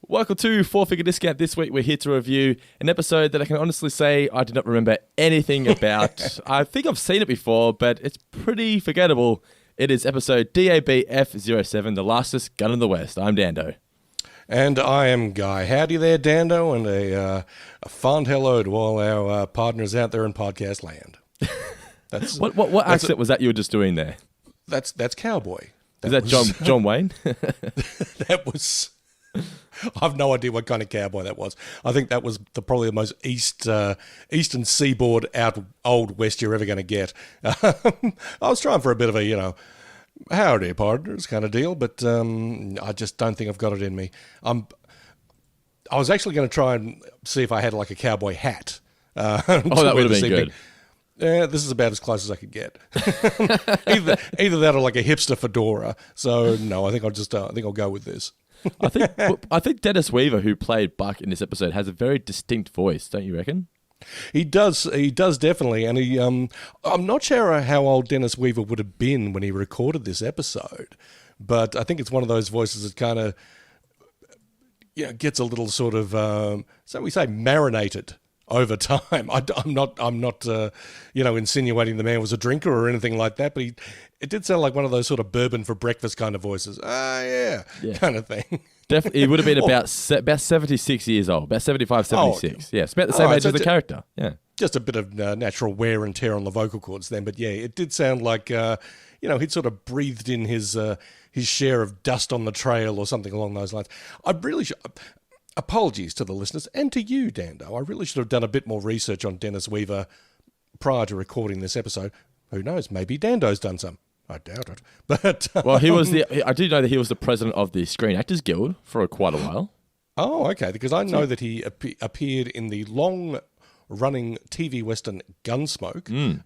Welcome to Four Figure Discount. This week we're here to review an episode that I can honestly say I did not remember anything about. I think I've seen it before, but it's pretty forgettable. It is episode DABF07, The Lastest Gun in the West. I'm Dando. And I am Guy. Howdy there, Dando, and a fond hello to all our partners out there in podcast land. That's What accent was that you were just doing there? That's cowboy. Is that John Wayne? That was... I've no idea what kind of cowboy that was. I think that was probably the most eastern seaboard out old west you're ever going to get. I was trying for a bit of a, howdy partners kind of deal, but I just don't think I've got it in me. I was actually going to try and see if I had like a cowboy hat. That would have been good. Yeah, this is about as close as I could get. either that or like a hipster fedora. So no, I think I'll go with this. I think Dennis Weaver, who played Buck in this episode, has a very distinct voice, don't you reckon? He does definitely, and I'm not sure how old Dennis Weaver would have been when he recorded this episode, but I think it's one of those voices that kind of gets a little sort of so we say marinated over time. I'm not insinuating the man was a drinker or anything like that, but it did sound like one of those sort of bourbon for breakfast kind of voices. Yeah. Kind of thing. Definitely, he would have been about 76 years old, about 75, 76. Yeah, it's about the same age as the character. Yeah, just a bit of natural wear and tear on the vocal cords then, but yeah, it did sound like he'd sort of breathed in his share of dust on the trail or something along those lines. I really should. Apologies to the listeners and to you, Dando. I really should have done a bit more research on Dennis Weaver prior to recording this episode. Who knows? Maybe Dando's done some. I doubt it. But well, I do know that he was the president of the Screen Actors Guild for quite a while. Oh, okay. Because I know that he appeared in the long-running TV western Gunsmoke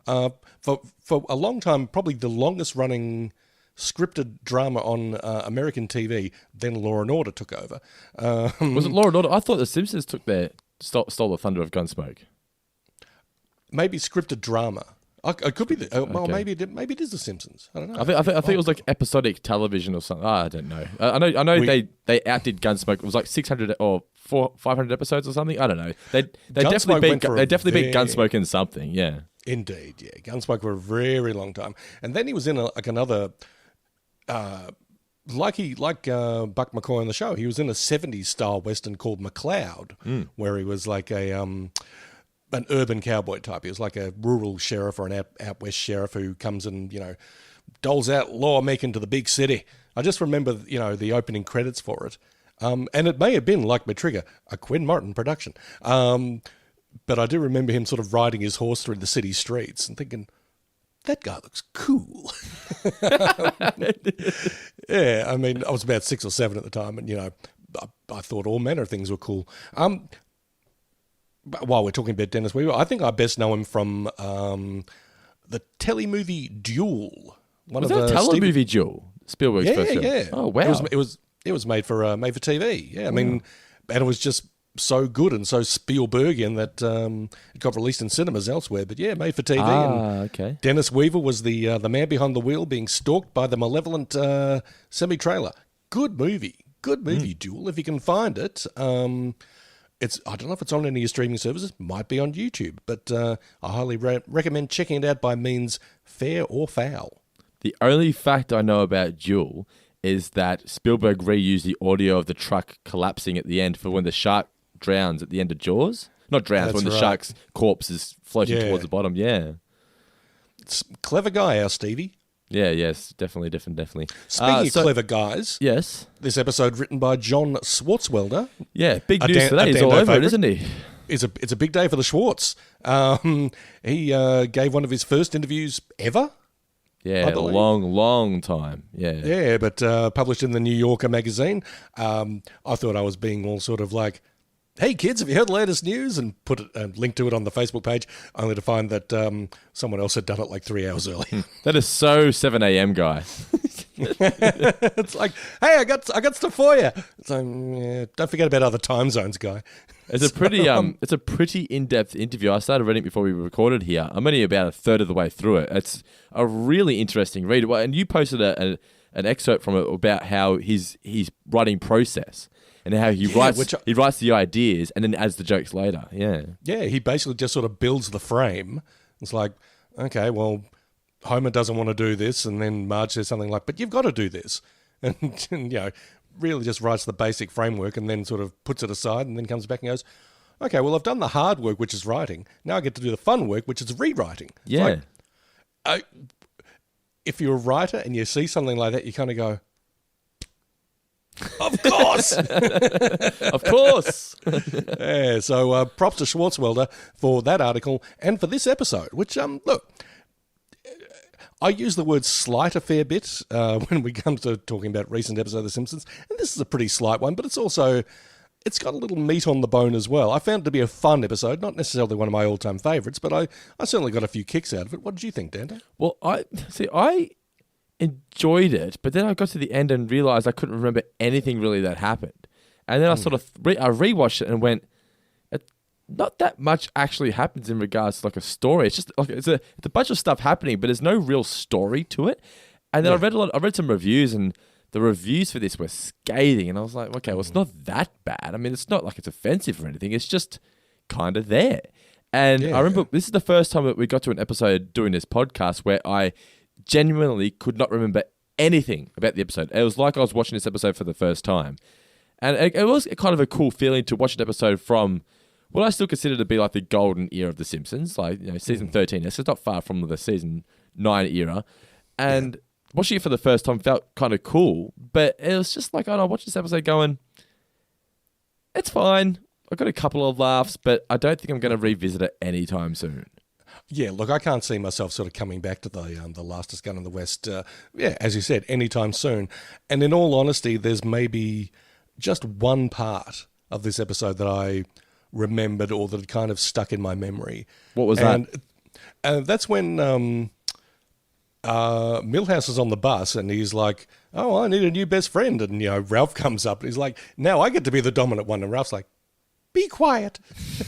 for a long time, probably the longest-running scripted drama on American TV. Then Law and Order took over. Was it Law and Order? I thought the Simpsons stole the thunder of Gunsmoke. Maybe scripted drama. It could be. Okay. Maybe it is the Simpsons. I don't know. I think it was like episodic television or something. I don't know. I know they outdid Gunsmoke. It was like 600 or 500 episodes or something. I don't know. They definitely beat Gunsmoke in something. Yeah. Indeed. Yeah. Gunsmoke for a very long time, and then he was in another. Like Buck McCoy on the show, he was in a 70s style western called McLeod, where he was like an urban cowboy type. He was like a rural sheriff or an out west sheriff who comes and, doles out lawmaking to the big city. I just remember, the opening credits for it. And it may have been, like Matrigger, a Quinn Martin production. But I do remember him sort of riding his horse through the city streets and thinking, that guy looks cool. Yeah, I mean, I was about 6 or 7 at the time, and, I thought all manner of things were cool. While we're talking about Dennis Weaver, I think I best know him from the telemovie Duel. Was that a telemovie Duel? Spielberg's first film? Yeah. Oh, wow. It was made for TV. Yeah, I mean, and it was just so good and so Spielbergian that it got released in cinemas elsewhere. But yeah, made for TV. Okay. Dennis Weaver was the man behind the wheel being stalked by the malevolent semi-trailer. Good movie, Duel, if you can find it. I don't know if it's on any of your streaming services. Might be on YouTube, but I highly recommend checking it out by means fair or foul. The only fact I know about Duel is that Spielberg reused the audio of the truck collapsing at the end for when the shark drowns at the end of Jaws. Not drowns, when the shark's corpse is floating towards the bottom. Yeah. It's clever guy, our Stevie. Yeah, yes, definitely. Speaking of clever guys, yes, this episode written by John Swartzwelder. Yeah, big news today. He's all over it, isn't he? It's a big day for the Schwartz. He gave one of his first interviews ever. Yeah, a long time. Yeah, but published in the New Yorker magazine. I thought I was being all sort of like, hey kids, have you heard the latest news? And put a link to it on the Facebook page, only to find that someone else had done it like 3 hours early. That is so 7 a.m. guy. It's like, hey, I got stuff for you. It's like, yeah, don't forget about other time zones, guy. It's a pretty in-depth interview. I started reading it before we recorded here. I'm only about a third of the way through it. It's a really interesting read. And you posted an excerpt from it about how his writing process. and how he writes the ideas and then adds the jokes later. Yeah. Yeah, he basically just sort of builds the frame. It's like, okay, well, Homer doesn't want to do this, and then Marge says something like, but you've got to do this. And really just writes the basic framework and then sort of puts it aside and then comes back and goes, okay, well, I've done the hard work, which is writing. Now I get to do the fun work, which is rewriting. Yeah. If you're a writer and you see something like that, you kind of go, of course. Of course. Yeah, so props to Schwartzwelder for that article and for this episode, which, look, I use the word slight a fair bit when we come to talking about recent episodes of The Simpsons, and this is a pretty slight one, but it's got a little meat on the bone as well. I found it to be a fun episode, not necessarily one of my all-time favourites, but I certainly got a few kicks out of it. What did you think, Dante? Well, I enjoyed it, but then I got to the end and realised I couldn't remember anything really that happened. And then I sort of I rewatched it and went, not that much actually happens in regards to like a story. It's just like it's a bunch of stuff happening, but there's no real story to it. And then I read some reviews, and the reviews for this were scathing, and I was like, okay, well, it's not that bad. I mean, it's not like it's offensive or anything. It's just kind of there. And I remember this is the first time that we got to an episode doing this podcast where I genuinely could not remember anything about the episode. It was like I was watching this episode for the first time. And it was kind of a cool feeling to watch an episode from what I still consider to be like the golden era of The Simpsons, like season 13. It's not far from the season 9 era. And watching it for the first time felt kind of cool, but it was just like, I watched this episode going, it's fine. I got a couple of laughs, but I don't think I'm going to revisit it anytime soon. Yeah, look, I can't see myself sort of coming back to the Lastest Gun in the West, as you said, anytime soon. And in all honesty, there's maybe just one part of this episode that I remembered or that kind of stuck in my memory. What was that? And that's when Milhouse is on the bus and he's like, oh, I need a new best friend. And, Ralph comes up and he's like, now I get to be the dominant one. And Ralph's like, be quiet.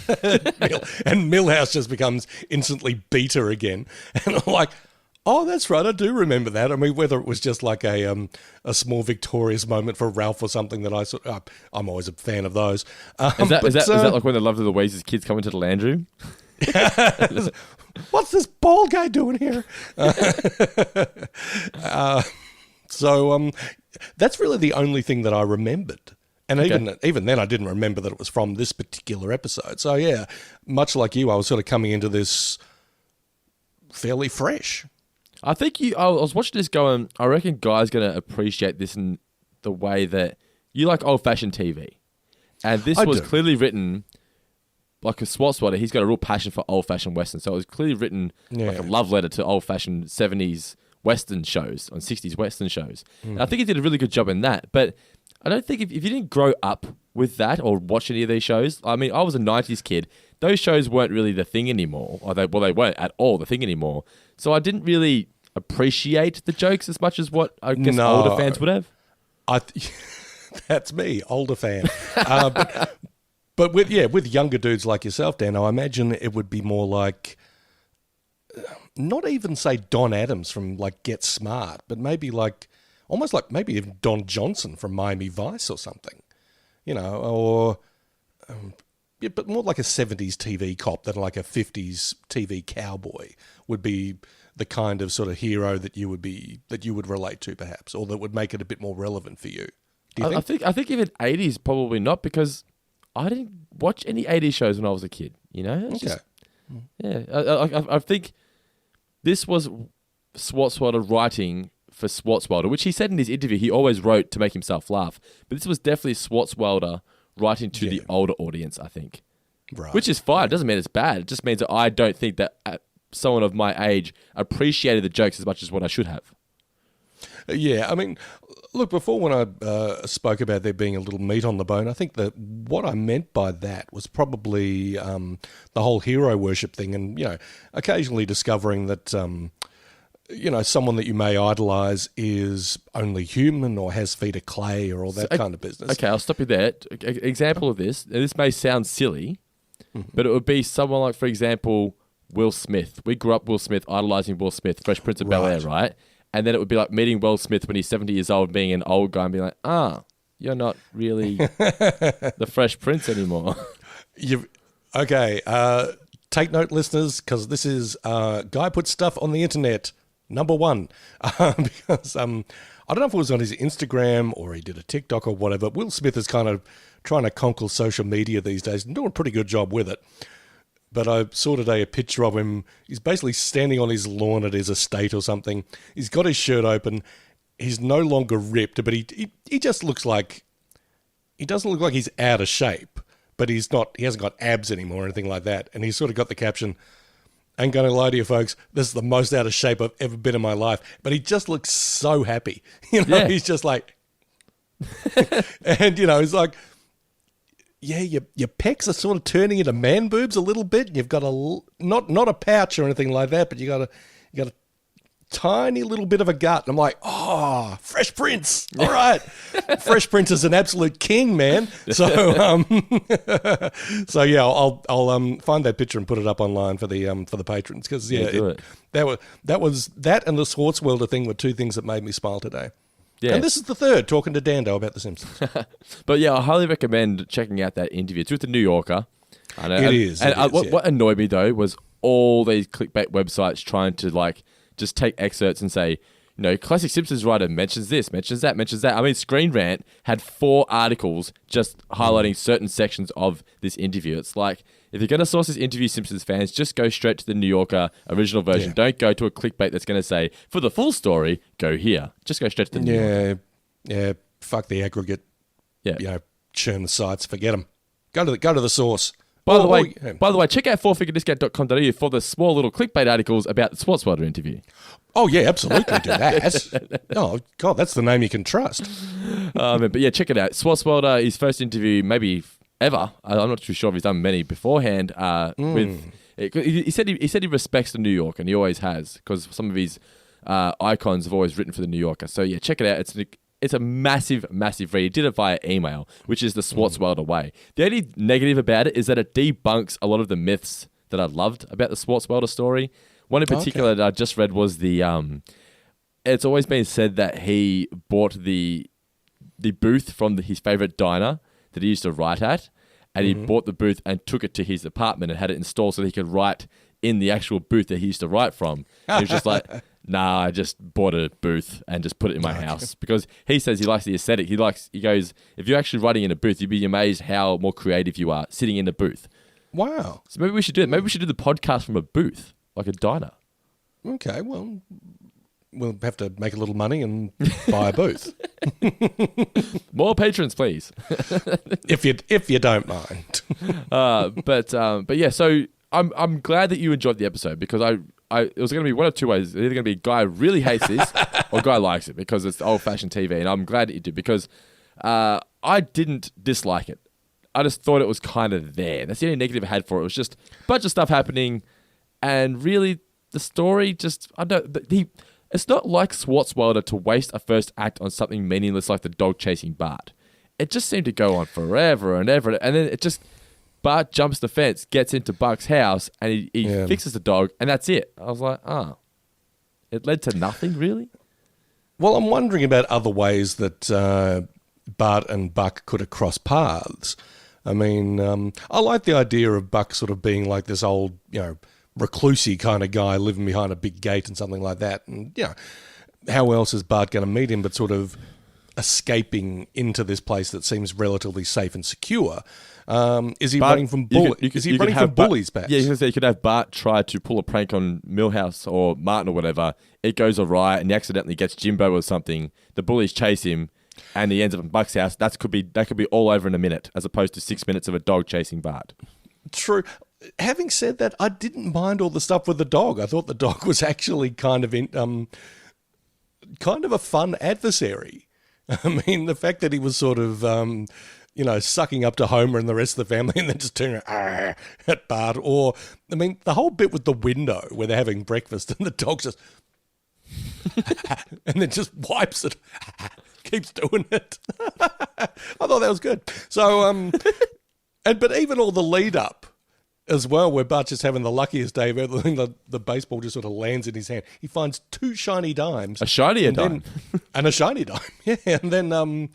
And Milhouse just becomes instantly beta again. And I'm like, oh, that's right, I do remember that. I mean, whether it was just like a small victorious moment for Ralph or something that I'm always a fan of those. Is that like when the Love of the Ways' kids come into the land room? What's this bald guy doing here? So that's really the only thing that I remembered. And even then, I didn't remember that it was from this particular episode. So, yeah, much like you, I was sort of coming into this fairly fresh. I think I was watching this going, I reckon Guy's going to appreciate this in the way that you like old-fashioned TV. And this was clearly written like a Swartzwelder. He's got a real passion for old-fashioned Western. So it was clearly written like a love letter to old-fashioned 70s Western shows, on 60s Western shows. And I think he did a really good job in that. But I don't think if you didn't grow up with that or watch any of these shows, I mean, I was a 90s kid. Those shows weren't really the thing anymore. They weren't at all the thing anymore. So I didn't really appreciate the jokes as much as what I guess older fans would have. That's me, older fan. But with younger dudes like yourself, Dan, I imagine it would be more like, not even say Don Adams from like Get Smart, but maybe like, almost like maybe even Don Johnson from Miami Vice or something, or but more like a 70s TV cop than like a 50s TV cowboy would be the kind of sort of hero that you would relate to, perhaps, or that would make it a bit more relevant for you. Do you think? I think even 80s probably not, because I didn't watch any 80s shows when I was a kid. I think this was Swartzwelder writing for Swartzwelder, which he said in his interview he always wrote to make himself laugh. But this was definitely Swartzwelder writing to the older audience, I think. Right. Which is fine. It doesn't mean it's bad. It just means that I don't think that someone of my age appreciated the jokes as much as what I should have. Yeah, I mean, look, before when I spoke about there being a little meat on the bone, I think that what I meant by that was probably the whole hero worship thing, and, occasionally discovering that, someone that you may idolise is only human or has feet of clay or all that kind of business. Okay, I'll stop you there. Example of this, and this may sound silly, but it would be someone like, for example, Will Smith. We grew up Will Smith, idolising Will Smith, Fresh Prince of Bel-Air, right? And then it would be like meeting Will Smith when he's 70 years old, being an old guy and being like, you're not really the Fresh Prince anymore. Okay, take note, listeners, because this is Guy Puts Stuff on the Internet, #1. Because I don't know if it was on his Instagram or he did a TikTok or whatever. Will Smith is kind of trying to conquer social media these days and doing a pretty good job with it. But I saw today a picture of him. He's basically standing on his lawn at his estate or something. He's got his shirt open. He's no longer ripped, but he just looks like... He doesn't look like he's out of shape. But he hasn't got abs anymore or anything like that. And he's sort of got the caption, "Ain't gonna lie to you folks, this is the most out of shape I've ever been in my life." But he just looks so happy. He's just like... and, he's like, yeah, your pecs are sort of turning into man boobs a little bit. And you've got not a pouch or anything like that, but you got a tiny little bit of a gut. And I'm like, oh, Fresh Prince. All right. Fresh Prince is an absolute king, man. So, so yeah, I'll find that picture and put it up online for the patrons. Because, that was that and the Swartzwelder thing were two things that made me smile today. Yeah. And this is the third, talking to Dando about The Simpsons. But yeah, I highly recommend checking out that interview. It's with The New Yorker. I know. It is. What annoyed me, though, was all these clickbait websites trying to, just take excerpts and say, classic Simpsons writer mentions this, mentions that, mentions that. I mean, Screen Rant had 4 articles just highlighting certain sections of this interview. It's like, if you're going to source this interview, Simpsons fans, just go straight to the New Yorker original version. Yeah. Don't go to a clickbait that's going to say, for the full story, go here. Just go straight to the New Yorker. Yeah, fuck the aggregate. Yeah. Churn the sites, forget them. Go to the source. By the way, check out fourfigurediscount.com.au for the small little clickbait articles about the Swartzwelder interview. Oh, yeah, absolutely do that. Oh, God, that's the name you can trust. But yeah, check it out. Swartzwelder, his first interview maybe ever. I'm not too sure if he's done many beforehand. He said he respects the New Yorker, and he always has, because some of his icons have always written for the New Yorker. So yeah, check it out. It's a massive, massive read. He did it via email, which is the Swartzwelder way. The only negative about it is that it debunks a lot of the myths that I loved about the Swartzwelder story. One in particular that I just read was it's always been said that he bought the booth from his favorite diner that he used to write at, and he bought the booth and took it to his apartment and had it installed so that he could write in the actual booth that he used to write from. And he was just like... Nah, I just bought a booth and just put it in my house, because he says he likes the aesthetic. He goes, if you're actually writing in a booth, you'd be amazed how more creative you are sitting in a booth. Wow. So maybe we should do it. Maybe we should do the podcast from a booth, like a diner. Okay, well, we'll have to make a little money and buy a booth. More patrons, please. if you don't mind. But yeah, so I'm glad that you enjoyed the episode, because it was going to be one of two ways. It's either going to be Guy really hates this or Guy likes it because it's old-fashioned TV, and I'm glad that you did, because I didn't dislike it. I just thought it was kind of there. That's the only negative I had for it. It was just a bunch of stuff happening, and really the story just... It's not like Swartzwelder to waste a first act on something meaningless like the dog chasing Bart. It just seemed to go on forever and ever, and then it just... Bart jumps the fence, gets into Buck's house, and he fixes the dog, and that's it. I was like, it led to nothing, really? Well, I'm wondering about other ways that Bart and Buck could have crossed paths. I mean, I like the idea of Buck sort of being like this old, reclusey kind of guy living behind a big gate and something like that. And, how else is Bart going to meet him but sort of escaping into this place that seems relatively safe and secure? Is he running from bullies? Is he running from bullies, perhaps? Yeah, you could have Bart try to pull a prank on Milhouse or Martin or whatever. It goes awry, and he accidentally gets Jimbo or something. The bullies chase him, and he ends up in Buck's house. That could be all over in a minute, as opposed to 6 minutes of a dog chasing Bart. True. Having said that, I didn't mind all the stuff with the dog. I thought the dog was actually kind of a fun adversary. I mean, the fact that he was sort of sucking up to Homer and the rest of the family and then just turning at Bart. Or, I mean, the whole bit with the window where they're having breakfast and the dog just... and then just wipes it. Keeps doing it. I thought that was good. So, but even all the lead up as well, where Bart's just having the luckiest day of everything, the baseball just sort of lands in his hand. He finds 2 shiny dimes. A shiny dime. And a shiny dime, yeah. And then...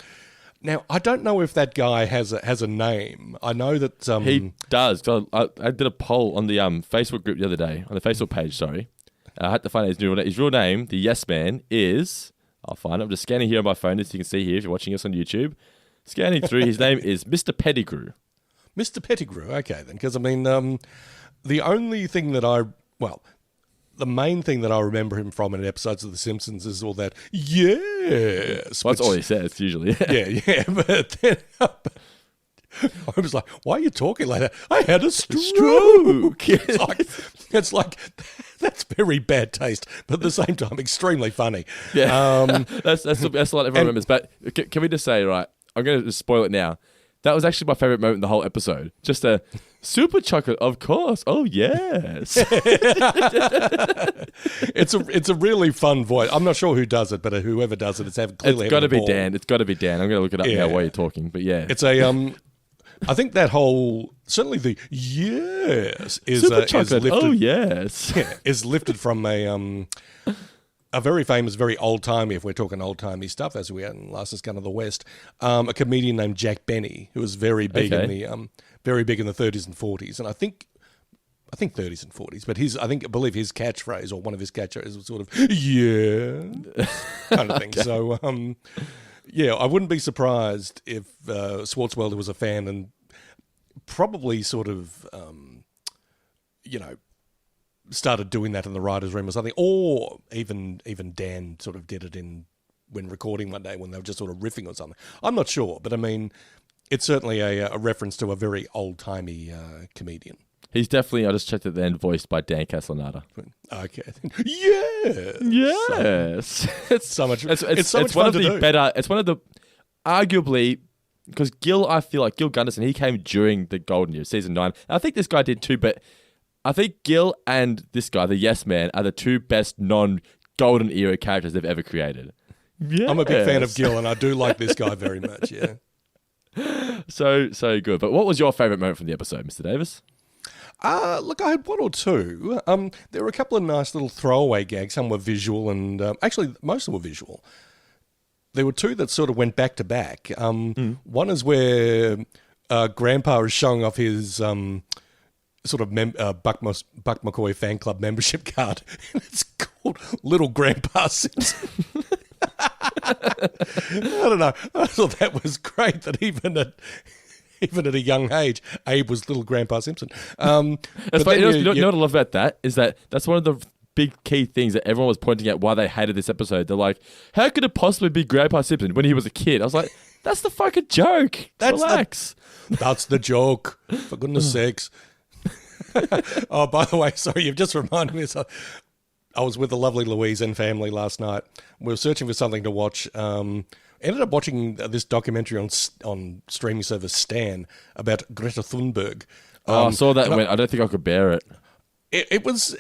Now, I don't know if that guy has a name. I know that He does. I did a poll on the Facebook group the other day, on the Facebook page, sorry. I had to find out his real name. The Yes Man is... I'll find it. I'm just scanning here on my phone, as you can see here if you're watching us on YouTube. Scanning through, his name is Mr. Pettigrew. Mr. Pettigrew, okay then. Because, I mean, the only thing that the main thing that I remember him from in episodes of The Simpsons is all that, yes. Well, that's all he says, usually. Yeah. But then I was like, why are you talking like that? I had a stroke. It's like, that's very bad taste, but at the same time, extremely funny. Yeah, that's a lot everyone remembers. But can we just say, right, I'm going to just spoil it now. That was actually my favourite moment in the whole episode. Just a super chocolate, of course. Oh, yes. It's a really fun voice. I'm not sure who does it, but whoever does it, it's clearly It's got to be Dan. It's got to be Dan. I'm going to look it up now while you're talking. But yeah. It's I think that whole, certainly the yes is super chocolate. Is lifted, oh, yes. is lifted from a very famous, very old-timey, if we're talking old-timey stuff, as we had in Lastest Gun of the West, a comedian named Jack Benny, who was very big in the 30s and 40s, and I think 30s and 40s. But I believe his catchphrase, or one of his catchphrases, was sort of yeah kind of thing. Okay. So yeah, I wouldn't be surprised if Swartzwelder was a fan and probably sort of started doing that in the writer's room or something, or even Dan sort of did it when recording one day when they were just sort of riffing or something. I'm not sure, but I mean, it's certainly a reference to a very old-timey comedian. He's definitely, I just checked it then, voiced by Dan Castellaneta. Okay. Yes. Yes. It's so much It's fun one of to the do. better, it's one of the, arguably, because I feel like Gil Gunderson, he came during the golden years, season 9. I think this guy did too, but I think Gil and this guy, the Yes Man, are the two best non-golden era characters they've ever created. Yes. I'm a big fan of Gil, and I do like this guy very much, yeah. So good. But what was your favourite moment from the episode, Mr. Davis? Look, I had one or two. There were a couple of nice little throwaway gags. Some were visual, and actually, most of them were visual. There were two that sort of went back to back. One is where Grandpa is showing off his sort of Buck McCoy fan club membership card, and it's called Little Grandpa Simpson. I don't know. I thought that was great that even at a young age, Abe was Little Grandpa Simpson. That's funny. You know what I love about that is that's one of the big key things that everyone was pointing out why they hated this episode. They're like, how could it possibly be Grandpa Simpson when he was a kid? I was like, that's the fucking joke. Relax. That's the joke, for goodness sakes. Oh, by the way, sorry, you've just reminded me. I was with the lovely Louise and family last night. We were searching for something to watch. Ended up watching this documentary on streaming service Stan about Greta Thunberg. I saw that. I don't think I could bear it. It was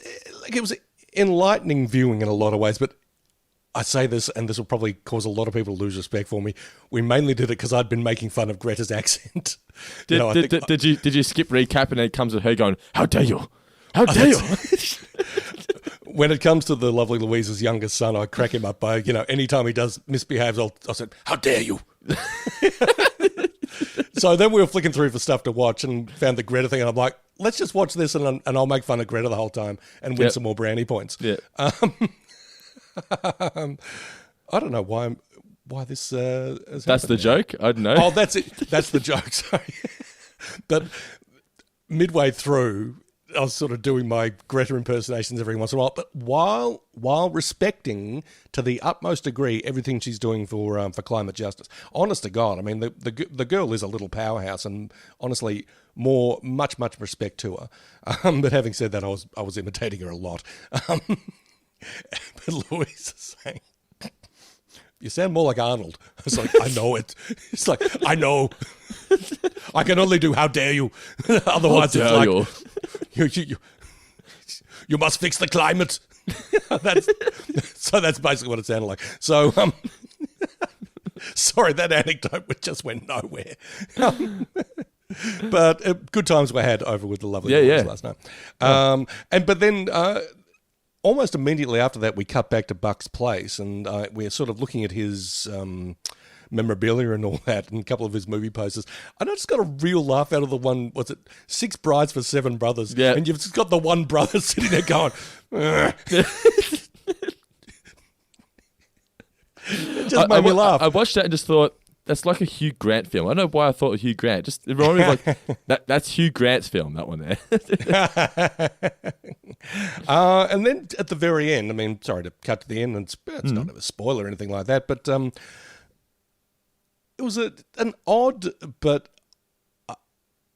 enlightening viewing in a lot of ways, but I say this, and this will probably cause a lot of people to lose respect for me. We mainly did it because I'd been making fun of Greta's accent. Did you skip recap and then it comes with her going, "How dare you? How dare you?" When it comes to the lovely Louise's youngest son, I crack him up by, anytime he does misbehaves, I'll say, "How dare you?" So then we were flicking through for stuff to watch and found the Greta thing, and I'm like, let's just watch this and I'll make fun of Greta the whole time and win some more brownie points. Yeah. I don't know why this has That's the joke? I don't know. Oh, that's it. That's the joke, sorry. But midway through, I was sort of doing my Greta impersonations every once in a while, but while respecting to the utmost degree everything she's doing for climate justice. Honest to God, I mean the girl is a little powerhouse, and honestly, much respect to her. But having said that, I was imitating her a lot. But Louise is saying, "You sound more like Arnold." I was like, "I know it." It's like, "I know. I can only do how dare you." Otherwise, it's like, you must fix the climate. So that's basically what it sounded like. So, sorry, that anecdote just went nowhere. But good times were had over with the lovely Louise last night. But then almost immediately after that, we cut back to Buck's place, and we're sort of looking at his memorabilia and all that, and a couple of his movie posters. And I just got a real laugh out of the one, was it 6 Brides for 7 Brothers? Yeah. And you've just got the one brother sitting there going, It just made me laugh. I watched that and just thought, that's like a Hugh Grant film. I don't know why I thought of Hugh Grant. Just it reminded me of like that's Hugh Grant's film, that one there. And then at the very end, I mean, sorry to cut to the end, and it's not a spoiler or anything like that, but it was an odd but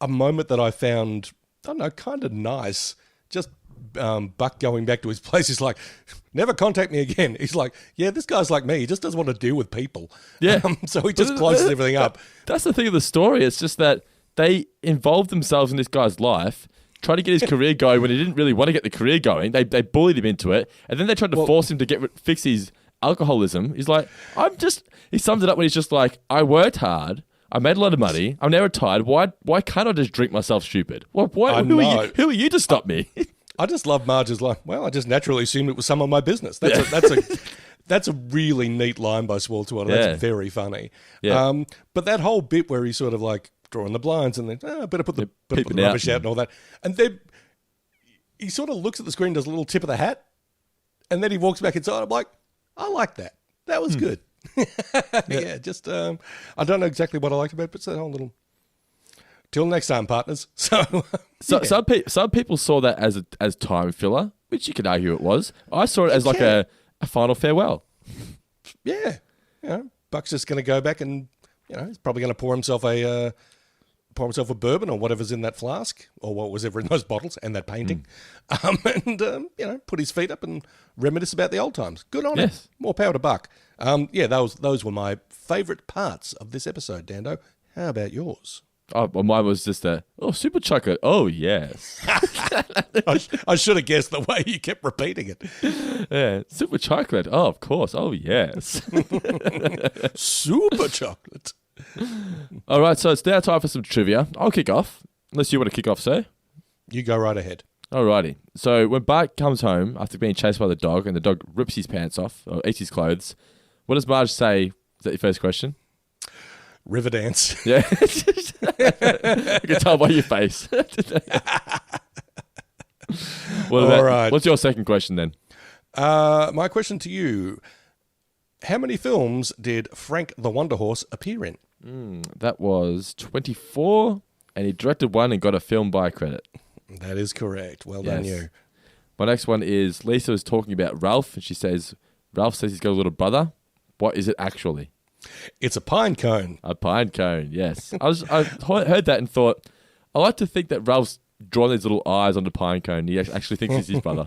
a moment that I found, I don't know, kind of nice. Just Buck going back to his place. He's like, never contact me again. He's like, yeah, this guy's like me. He just doesn't want to deal with people. Yeah. So he just closes everything up. That's the thing of the story. It's just that they involved themselves in this guy's life, tried to get his career going when he didn't really want to get the career going. They bullied him into it, and then they tried to force him to fix his alcoholism. He's like, he sums it up when he's just like, I worked hard. I made a lot of money. I'm now retired. Why can't I just drink myself stupid? Who are you to stop me? I just love Marge's line. Well, I just naturally assumed it was some of my business. That's a really neat line by Swaltwater. That's very funny. Yeah. But that whole bit where he's sort of like drawing the blinds and then better put the rubbish out and all that, and then he sort of looks at the screen, does a little tip of the hat, and then he walks back inside. I'm like, I like that. That was good. Yeah, just I don't know exactly what I liked about it, but it's that whole little. Till next time, partners. So some people saw that as time filler, which you could argue it was. I saw it as like a final farewell. Yeah, Buck's just going to go back and he's probably going to pour himself a bourbon or whatever's in that flask or what was ever in those bottles and that painting, and put his feet up and reminisce about the old times. Good on him. More power to Buck. Those were my favourite parts of this episode, Dando. How about yours? Oh, well, mine was just super chocolate. Oh, yes. I should have guessed the way you kept repeating it. Yeah, super chocolate. Oh, of course. Oh, yes. Super chocolate. All right, so it's now time for some trivia. I'll kick off, unless you want to kick off, sir. You go right ahead. Alrighty. So when Bart comes home after being chased by the dog and the dog rips his pants off or eats his clothes, what does Marge say? Is that your first question? River dance. Yeah. I can tell by your face. All right. What's your second question then? My question to you, how many films did Frank the Wonder Horse appear in? That was 24, and he directed one and got a film by credit. That is correct. Well done, you. My next one is Lisa was talking about Ralph, and she says, Ralph says he's got a little brother. What is it actually? It's a pine cone. A pine cone, yes. I heard that and thought, I like to think that Ralph's drawn these little eyes on the pine cone. He actually thinks it's his brother.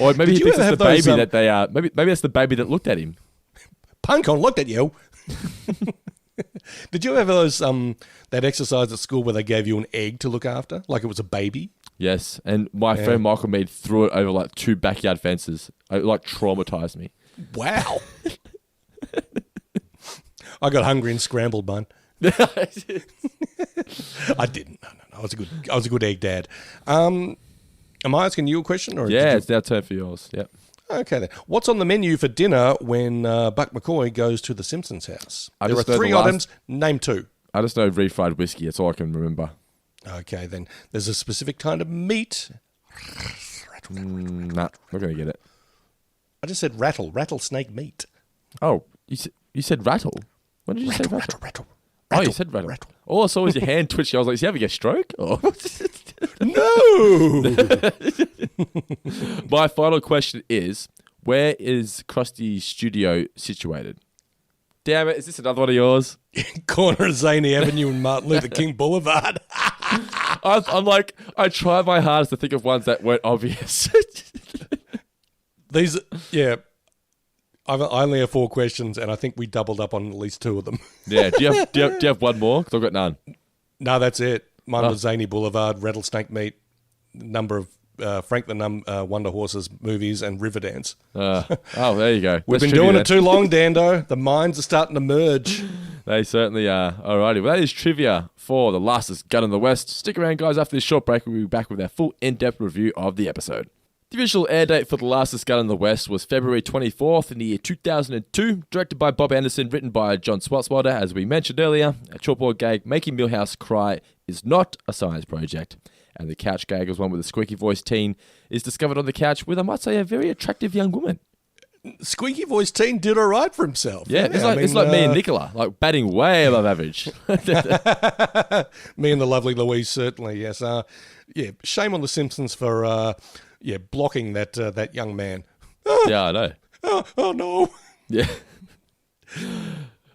Or maybe he thinks it's the baby that they are. Maybe that's the baby that looked at him. Pine cone looked at you. Did you ever have those that exercise at school where they gave you an egg to look after, like it was a baby? Yes, and my friend Michael Mead threw it over like 2 backyard fences. It like traumatized me. Wow. I got hungry and scrambled bun. I didn't. No. I was a good egg dad. Am I asking you a question? Or it's now turn for yours. Yep. Okay then. What's on the menu for dinner when Buck McCoy goes to the Simpsons house? There are 3 items. Name 2. I just know refried whiskey. That's all I can remember. Okay then. There's a specific kind of meat. Nah, not going to get it. I just said rattlesnake meat. Oh, you said rattle? When did you say rattle? Rattle. Oh, you said rattle. All I saw was your hand twitching. I was like, is he having a stroke? Oh. No! My final question is, where is Krusty's studio situated? Damn it, is this another one of yours? Corner of Zany Avenue and Martin Luther King Boulevard. I'm like, I tried my hardest to think of ones that weren't obvious. I only have 4 questions, and I think we doubled up on at least 2 of them. Yeah. Do you have one more? Because I've got none. No, that's it. Mine was Zany Boulevard, Rattlesnake Meat, number of Frank the Wonder Horses movies, and Riverdance. There you go. We've been doing it too long, Dando. The minds are starting to merge. They certainly are. Alrighty, well that is trivia for The Lastest Gun in the West. Stick around, guys. After this short break, we'll be back with our full in-depth review of the episode. The original air date for The Lastest Gun in the West was February 24th in the year 2002, directed by Bob Anderson, written by John Swartzwelder, as we mentioned earlier. A chalkboard gag making Milhouse cry is not a science project. And the couch gag was one where the squeaky voiced teen is discovered on the couch with, I might say, a very attractive young woman. Squeaky voiced teen did all right for himself. Yeah, it's like me and Nicola, like batting way above average. Me and the lovely Louise, certainly, yes. Shame on the Simpsons for blocking that young man. Yeah, I know. Oh no. Yeah.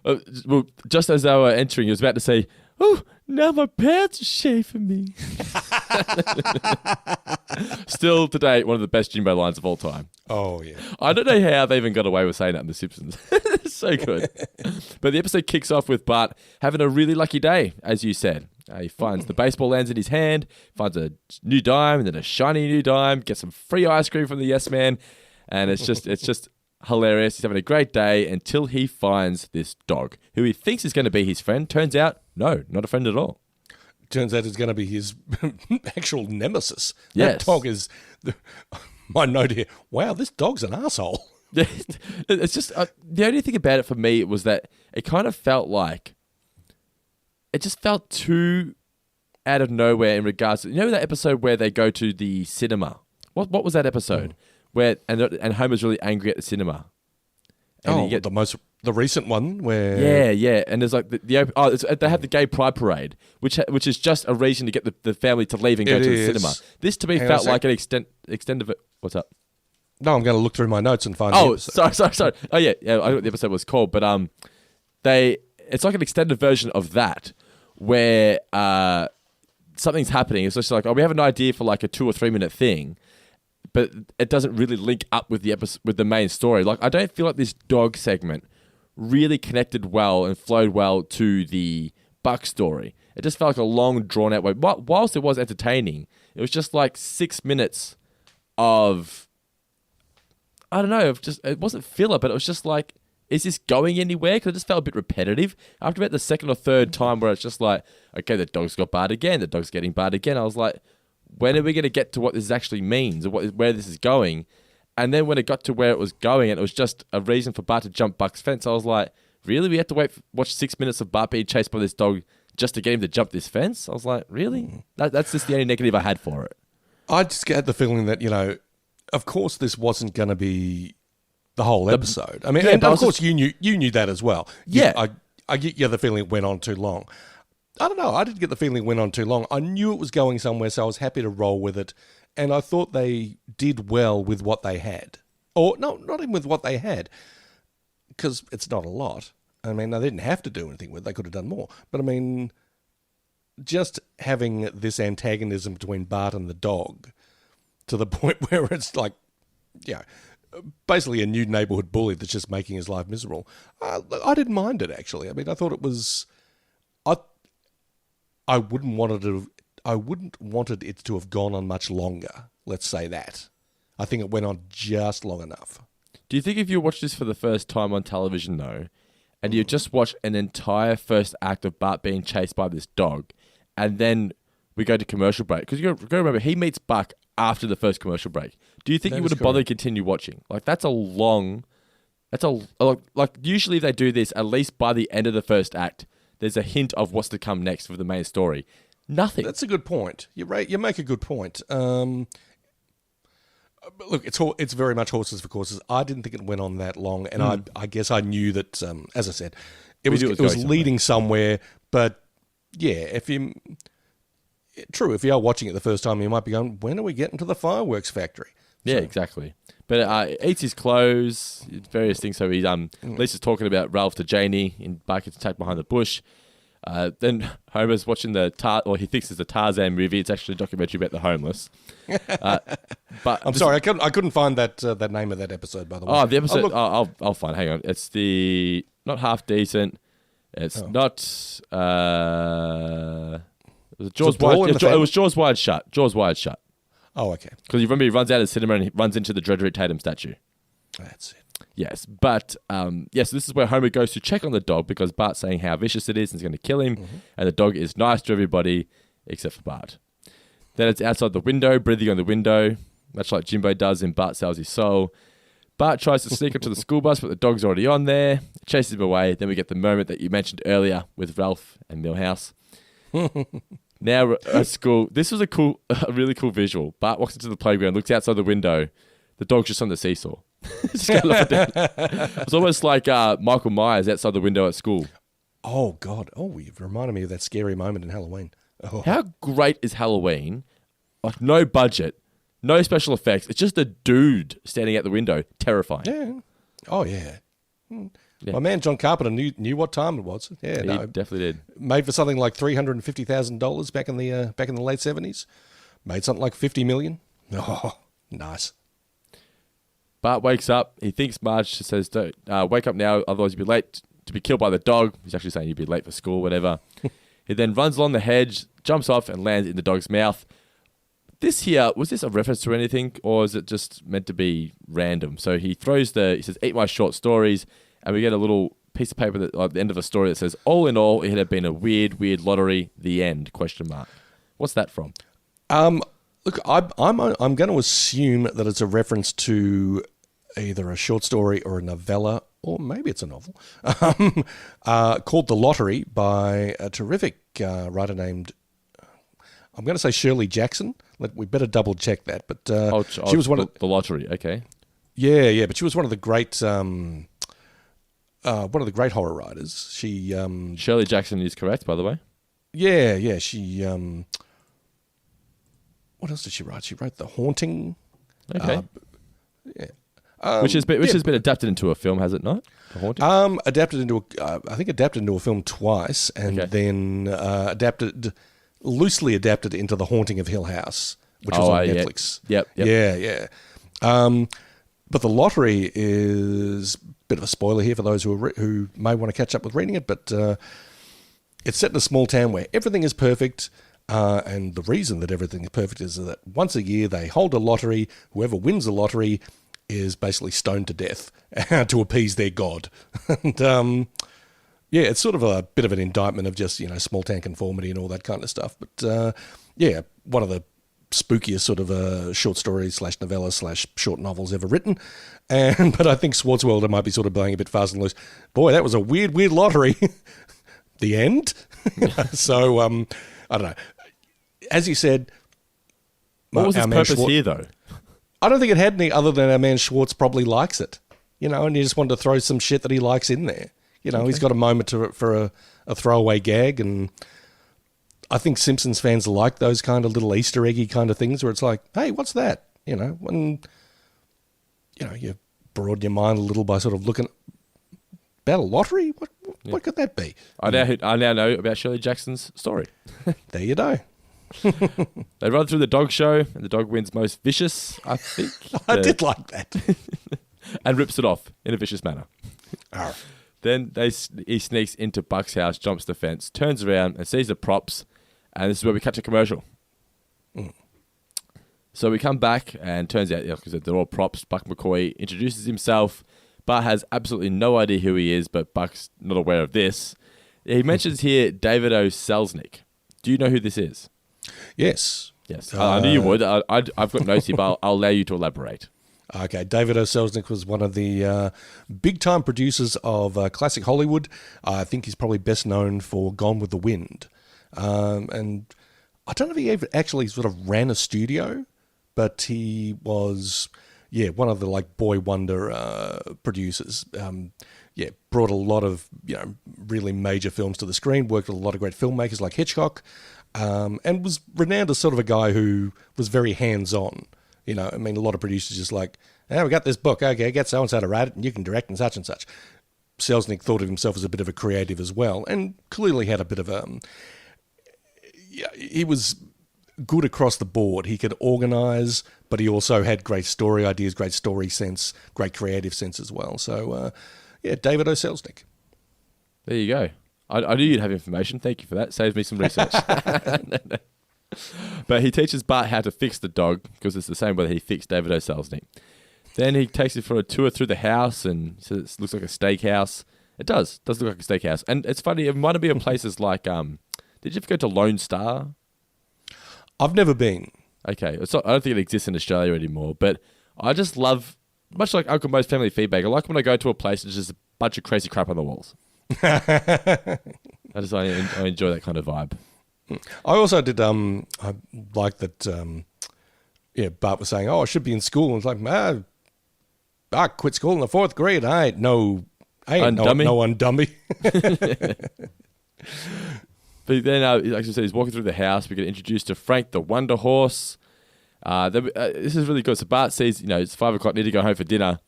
Well, just as they were entering, he was about to say, "Oh, now my pants are shaving me." Still, to date, one of the best Jimbo lines of all time. Oh, yeah. I don't know how they even got away with saying that in The Simpsons. It's so good. But the episode kicks off with Bart having a really lucky day, as you said. He finds the baseball lands in his hand, finds a new dime, and then a shiny new dime, gets some free ice cream from the Yes Man, and it's just hilarious. He's having a great day until he finds this dog, who he thinks is going to be his friend. Turns out, no, not a friend at all. Turns out it's going to be his actual nemesis. Yes. That dog is... My note here, wow, this dog's an asshole. It's just... the only thing about it for me was that it kind of felt like... It just felt too out of nowhere in regards to... You know that episode where they go to the cinema? What was that episode? Where and Homer's really angry at the cinema. And the recent one where... Yeah. And there's like they have the gay pride parade, which is just a reason to get the family to leave and go to the cinema. This to me felt like an extent of it. What's up? No, I'm going to look through my notes and find. Oh, sorry. Oh yeah. I don't know what the episode was called, but it's like an extended version of that where something's happening. It's just like, we have an idea for like a 2 or 3 minute thing, but it doesn't really link up with the episode, with the main story. Like, I don't feel like this dog segment really connected well and flowed well to the Buck story. It just felt like a long, drawn-out way. Whilst it was entertaining, it was just like 6 minutes of... I don't know, it wasn't filler, but it was just like, is this going anywhere? Because it just felt a bit repetitive. After about the second or third time where it's just like, okay, the dog's got barred again, the dog's getting barred again. I was like, when are we going to get to what this actually means or where this is going? And then when it got to where it was going and it was just a reason for Bart to jump Buck's fence, I was like, really? We had to watch 6 minutes of Bart being chased by this dog just to get him to jump this fence? I was like, really? That's just the only negative I had for it. I just had the feeling that, of course this wasn't going to be the whole episode. I mean, and of course you knew that as well. Yeah. I get the feeling it went on too long. I don't know. I didn't get the feeling it went on too long. I knew it was going somewhere, so I was happy to roll with it. And I thought they did well with what they had. Or, no, not even with what they had, because it's not a lot. I mean, they didn't have to do anything with it. They could have done more. But, I mean, just having this antagonism between Bart and the dog to the point where it's like, basically a new neighbourhood bully that's just making his life miserable. I didn't mind it, actually. I mean, I thought it was... I wouldn't wanted it to have gone on much longer. Let's say that. I think it went on just long enough. Do you think if you watch this for the first time on television, though, and you just watch an entire first act of Bart being chased by this dog, and then we go to commercial break, because you got to remember, he meets Buck after the first commercial break. Do you think you would have bothered to continue watching? Like, like usually they do this, at least by the end of the first act, there's a hint of what's to come next for the main story. Nothing. That's a good point. You're right. You make a good point. Look, it's very much horses for courses. I didn't think it went on that long, and I guess I knew that, as I said, it was leading somewhere. But yeah, if you are watching it the first time, you might be going, when are we getting to the fireworks factory? Yeah, exactly. But eats his clothes, various things. So he's Lisa's talking about Ralph to Janie in Bart Gets Attacked Behind the Bush. Then Homer's watching he thinks it's a Tarzan movie. It's actually a documentary about the homeless. But I'm sorry, I couldn't find that name of that episode, by the way. Oh, the episode. I'll find. Hang on. It's the not half decent. It's not. It was Jaws Wide Shut. Jaws Wide Shut. Oh, okay. Because you remember he runs out of the cinema and he runs into the Drederick Tatum statue. That's it. Yes, but so this is where Homer goes to check on the dog because Bart's saying how vicious it is and he's going to kill him, and the dog is nice to everybody except for Bart. Then it's outside the window, breathing on the window. much like Jimbo does in Bart Sells His Soul. Bart tries to sneak up to the school bus, but the dog's already on there. It chases him away. Then we get the moment that you mentioned earlier with Ralph and Milhouse. Now at school, this was a really cool visual. Bart walks into the playground, looks outside the window. The dog's just on the seesaw. Just going up and down. It's almost like Michael Myers outside the window at school. Oh, God. Oh, you've reminded me of that scary moment in Halloween. Oh. How great is Halloween? Like, no budget, no special effects. It's just a dude standing out the window. Terrifying. Yeah. Oh, yeah. Yeah. My man John Carpenter knew what time it was. Yeah, he definitely did. Made for something like $350,000 back in the late 70s. Made something like $50 million. Oh, nice. Bart wakes up. He thinks Marge says, "Don't wake up now, otherwise you'll be late to be killed by the dog." He's actually saying you'd be late for school, whatever. He then runs along the hedge, jumps off, and lands in the dog's mouth. Was this a reference to anything, or is it just meant to be random? So he says, "Eat my short stories," and we get a little piece of paper that, at the end of a story that says, "All in all, it had been a weird lottery. The end?" ? What's that from? Look, I'm going to assume that it's a reference to either a short story or a novella, or maybe it's a novel, called The Lottery by a terrific writer named, I'm going to say Shirley Jackson. We better double check that. But she was one of The Lottery. Okay. Yeah, but she was one of the great horror writers. She Shirley Jackson is correct, by the way. Yeah. She what else did she write? She wrote The Haunting. Okay. Yeah. Which has been adapted into a film, has it not? The Haunting? Adapted into a film twice, and then loosely adapted into The Haunting of Hill House, which was on Netflix. Yep. Yeah. But The Lottery is a bit of a spoiler here for those who may want to catch up with reading it, but it's set in a small town where everything is perfect. And the reason that everything is perfect is that once a year they hold a lottery. Whoever wins the lottery is basically stoned to death to appease their god. And it's sort of a bit of an indictment of just, small town conformity and all that kind of stuff. But one of the spookiest sort of short stories / novella / short novels ever written. But I think Swartzwelder might be sort of blowing a bit fast and loose. Boy, that was a weird lottery. The end? So, I don't know. As you said, what was his purpose here, though? I don't think it had any other than our man Schwartz probably likes it, and he just wanted to throw some shit that he likes in there. Okay. He's got a moment for a throwaway gag, and I think Simpsons fans like those kind of little Easter eggy kind of things where it's like, hey, what's that? When you broaden your mind a little by sort of looking about a lottery. What could that be? I now know about Shirley Jackson's story. There you go. They run through the dog show, and the dog wins most vicious, I think. I did like that. And rips it off in a vicious manner. Arr. Then he sneaks into Buck's house, jumps the fence, turns around and sees the props, and this is where we cut to commercial. So we come back, and turns out, because they're all props, Buck McCoy introduces himself. Bart has absolutely no idea who he is, but Buck's not aware of this. He mentions here David O. Selznick. Do you know who this is? Yes. I knew you would. I've got notes here, but I'll allow you to elaborate. Okay, David O. Selznick was one of the big-time producers of classic Hollywood. I think he's probably best known for Gone with the Wind. And I don't know if he ever actually sort of ran a studio, but he was, one of the boy wonder producers. Brought a lot of really major films to the screen. Worked with a lot of great filmmakers like Hitchcock, and was renowned as sort of a guy who was very hands-on. A lot of producers just like, we got this book. Okay, get so and so to write it, and you can direct and such and such. Selznick thought of himself as a bit of a creative as well, and clearly had a bit of he was good across the board. He could organise, but he also had great story ideas, great story sense, great creative sense as well. So, David O. Selznick. There you go. I knew you'd have information. Thank you for that. Saves me some research. But he teaches Bart how to fix the dog, because it's the same way that he fixed David O. Selznick. Then he takes him for a tour through the house and says it looks like a steakhouse. It does look like a steakhouse. And it's funny, it reminded me of places like, did you ever go to Lone Star? I've never been. Okay. I don't think it exists in Australia anymore, but I just love, much like Uncle Mo's Family Feedback, I like when I go to a place and there's just a bunch of crazy crap on the walls. I enjoy that kind of vibe. I also did, I like that, Bart was saying, I should be in school. And it's like, I quit school in the 4th grade. I ain't no undummy. But then, like I said, he's walking through the house. We get introduced to Frank the Wonder Horse. This is really good. So Bart sees, it's 5 o'clock, need to go home for dinner.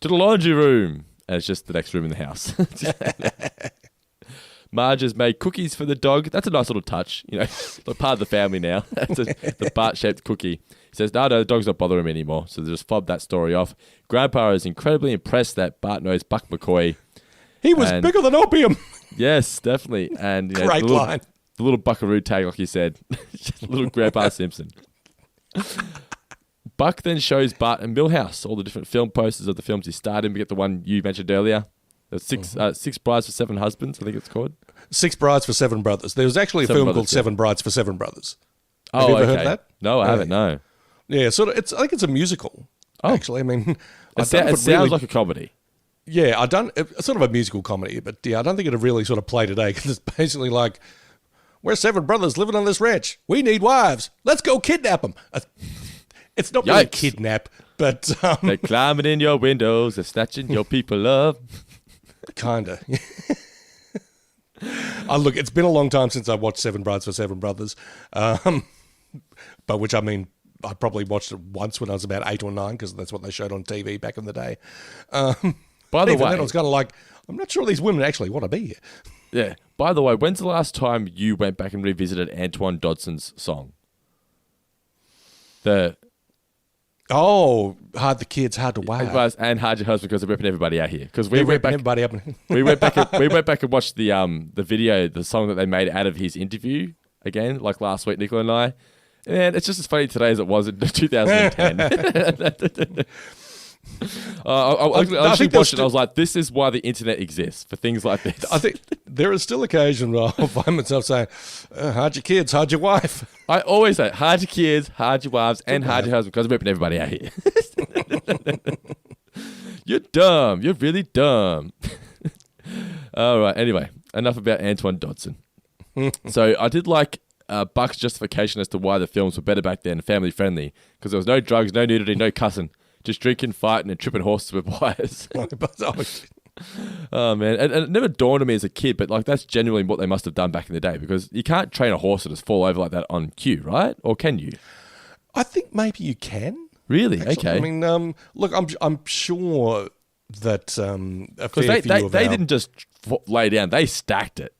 To the laundry room. And it's just the next room in the house. Marge has made cookies for the dog. That's a nice little touch. Like part of the family now. That's the Bart-shaped cookie. He says, no, the dog's not bothering him anymore. So they just fob that story off. Grandpa is incredibly impressed that Bart knows Buck McCoy. He was bigger than opium. Yes, definitely. And great line. The little buckaroo tag, like you said. Little Grandpa Simpson. Buck then shows Bart and Milhouse all the different film posters of the films he starred in. We get the one you mentioned earlier. There's Six Brides for Seven Husbands, I think it's called. 6 Brides for Seven Brothers. There was actually a film called 7 Brides for Seven Brothers. Have you ever heard that? No, I haven't, no. Yeah, sort of. I think it's a musical, actually. I mean... It sounds like a comedy. Yeah, it's sort of a musical comedy, but I don't think it'd really sort of play today because it's basically like, we're 7 brothers living on this ranch. We need wives. Let's go kidnap them. It's not really a kidnap, but... They're climbing in your windows. They're snatching your people up. Kinda. Look, it's been a long time since I watched 7 Brides for Seven Brothers, but which, I mean, I probably watched it once when I was about 8 or 9 because that's what they showed on TV back in the day. By the way... then I was kind of like, I'm not sure these women actually want to be here. Yeah. By the way, when's the last time you went back and revisited Antoine Dodson's song? Hard the kids, hard to wife. And hard your husband because they're ripping everybody out here. Because we went back. Everybody up. we went back and watched the video, the song that they made out of his interview again, like last week, Nicola and I. And it's just as funny today as it was in 2010. I actually watched it. I was like, "This is why the internet exists for things like this." I think there is still occasion where I'll find myself saying, "Hard your kids, hard your wife." I always say, "Hard your kids, hard your wives, and hard your husband," because I'm ripping everybody out here. You're dumb. You're really dumb. All right. Anyway, enough about Antoine Dodson. So I did like Buck's justification as to why the films were better back then, family friendly, because there was no drugs, no nudity, no cussing. Just drinking, fighting, and tripping horses with wires. Oh, man. And it never dawned on me as a kid, but like that's genuinely what they must have done back in the day because you can't train a horse to just fall over like that on cue, right? Or can you? I think maybe you can. Really? Actually. Okay. I mean, look, I'm sure that a fair they few of our... didn't just lay down. They stacked it.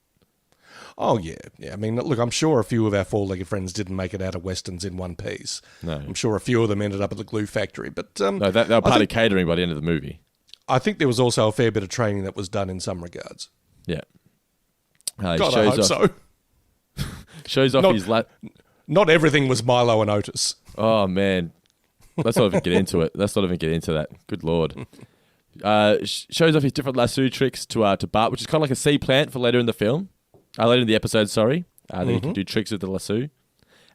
Oh, yeah. I mean, look, I'm sure a few of our four-legged friends didn't make it out of Westerns in one piece. No. I'm sure a few of them ended up at the glue factory. But no, they were part of catering by the end of the movie. I think there was also a fair bit of training that was done in some regards. Yeah. God, I hope so. Shows off his lap. Not everything was Milo and Otis. Oh, man. Let's not even get into it. Let's not even get into that. Good Lord. Shows off his different lasso tricks to Bart, which is kind of like a sea plant for later in the film. Later in the episode, sorry. That he can do tricks with the lasso.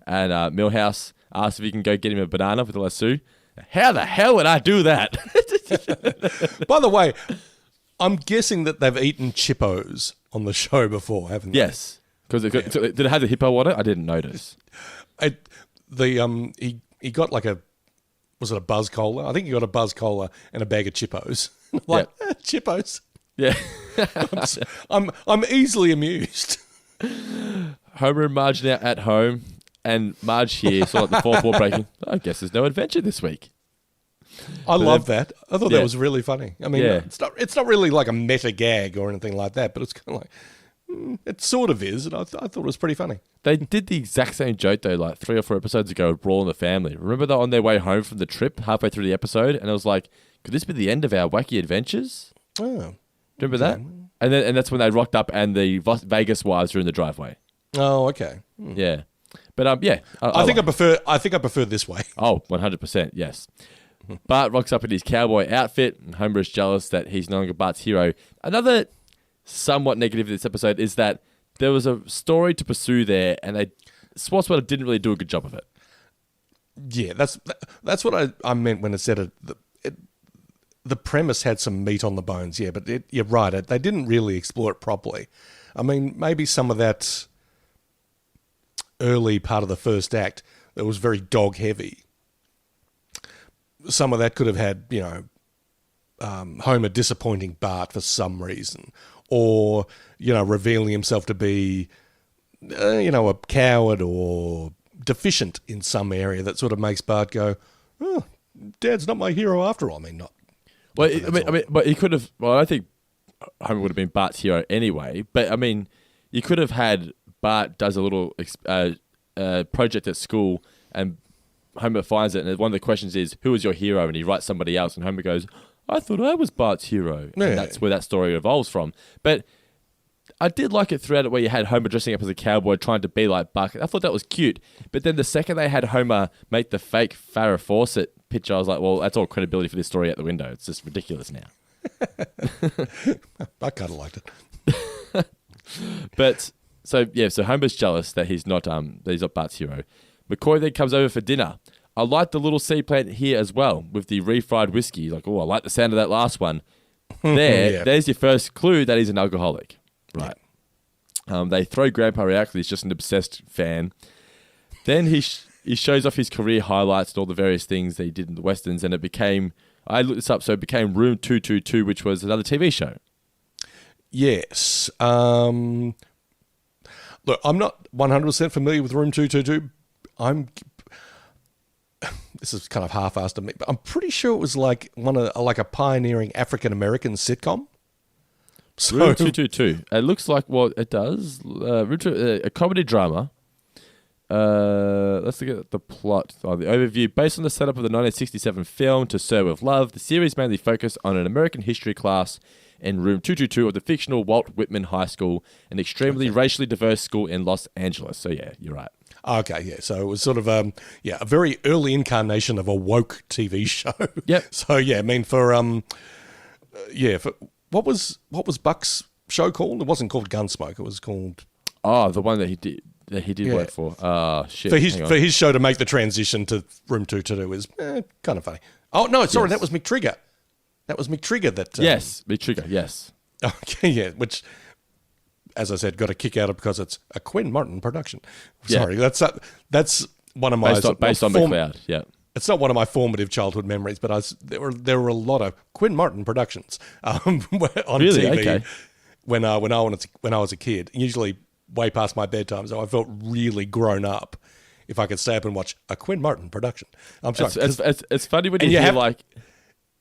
And Milhouse asks if he can go get him a banana with the lasso. How the hell would I do that? By the way, I'm guessing that they've eaten Chippos on the show before, haven't they? Yes. Because did it have the hippo on it? I didn't notice. He got like was it a Buzz Cola? I think he got a Buzz Cola and a bag of Chippos. Chippos. Yeah. I'm easily amused. Homer and Marge now at home, and Marge here, so like the fourth wall breaking. I guess there's no adventure this week. I love that. I thought that was really funny. I mean, it's not really like a meta gag or anything like that, but it's kind of like, it sort of is, and I thought it was pretty funny. They did the exact same joke, though, like 3 or 4 episodes ago with Brawl and the Family. Remember they're on their way home from the trip halfway through the episode, and I was like, could this be the end of our wacky adventures? Oh. Remember that? And that's when they rocked up and the Vegas wives were in the driveway. Oh, okay. Yeah. But yeah. I think I prefer this way. Oh, 100%, yes. Bart rocks up in his cowboy outfit, and Homer is jealous that he's no longer Bart's hero. Another somewhat negative of this episode is that there was a story to pursue there, and Sportswear didn't really do a good job of it. Yeah, that's what I meant when I said it. The premise had some meat on the bones, yeah, but you're right. They didn't really explore it properly. I mean, maybe some of that early part of the first act that was very dog heavy. Some of that could have had, Homer disappointing Bart for some reason, or revealing himself to be, a coward or deficient in some area that sort of makes Bart go, "Oh, Dad's not my hero after all." I mean, not. Well, but he could have. Well, I think Homer would have been Bart's hero anyway. But I mean, you could have had Bart does a little project at school, and Homer finds it, and one of the questions is, "Who is your hero?" And he writes somebody else, and Homer goes, "I thought I was Bart's hero." Yeah. And that's where that story evolves from. But I did like it throughout it where you had Homer dressing up as a cowboy trying to be like Buck. I thought that was cute. But then the second they had Homer make the fake Farrah Fawcett picture, I was like, well, that's all credibility for this story out the window. It's just ridiculous now. I kind of liked it. But so Homer's jealous that he's not Bart's hero. McCoy then comes over for dinner. I like the little seed plant here as well with the refried whiskey. Like, oh, I like the sound of that last one. There's your first clue that he's an alcoholic. Right. Yeah. They throw Grandpa out because he's just an obsessed fan. Then he shows off his career highlights and all the various things that he did in the Westerns, and I looked this up, so it became Room 222, which was another TV show. Yes. Look, I'm not 100% familiar with Room 222. This is kind of half-assed of me, but I'm pretty sure it was like a pioneering African-American sitcom. So, Room 222. It looks like what it does. A comedy drama. Let's look at the plot. The overview. Based on the setup of the 1967 film To Serve with Love, the series mainly focused on an American history class in Room 222 of the fictional Walt Whitman High School, an extremely racially diverse school in Los Angeles. So yeah, you're right. Okay, yeah. So it was sort of a very early incarnation of a woke TV show. Yep. So yeah, I mean for what was Buck's show called? It wasn't called Gunsmoke. It was called the one that he did work for. Shit. For his show to make the transition to Room 222 is kind of funny. Oh no, sorry, That was McTrigger. That was McTrigger that. Yes, McTrigger. Yes. Okay, yeah. Which, as I said, got a kick out of because it's a Quinn Martin production. Sorry, that's one of my based on McLeod. Yeah. It's not one of my formative childhood memories, but there were a lot of Quinn Martin productions on TV okay. when I was a kid. Usually way past my bedtime, so I felt really grown up if I could stay up and watch a Quinn Martin production. I'm sorry. It's funny when you hear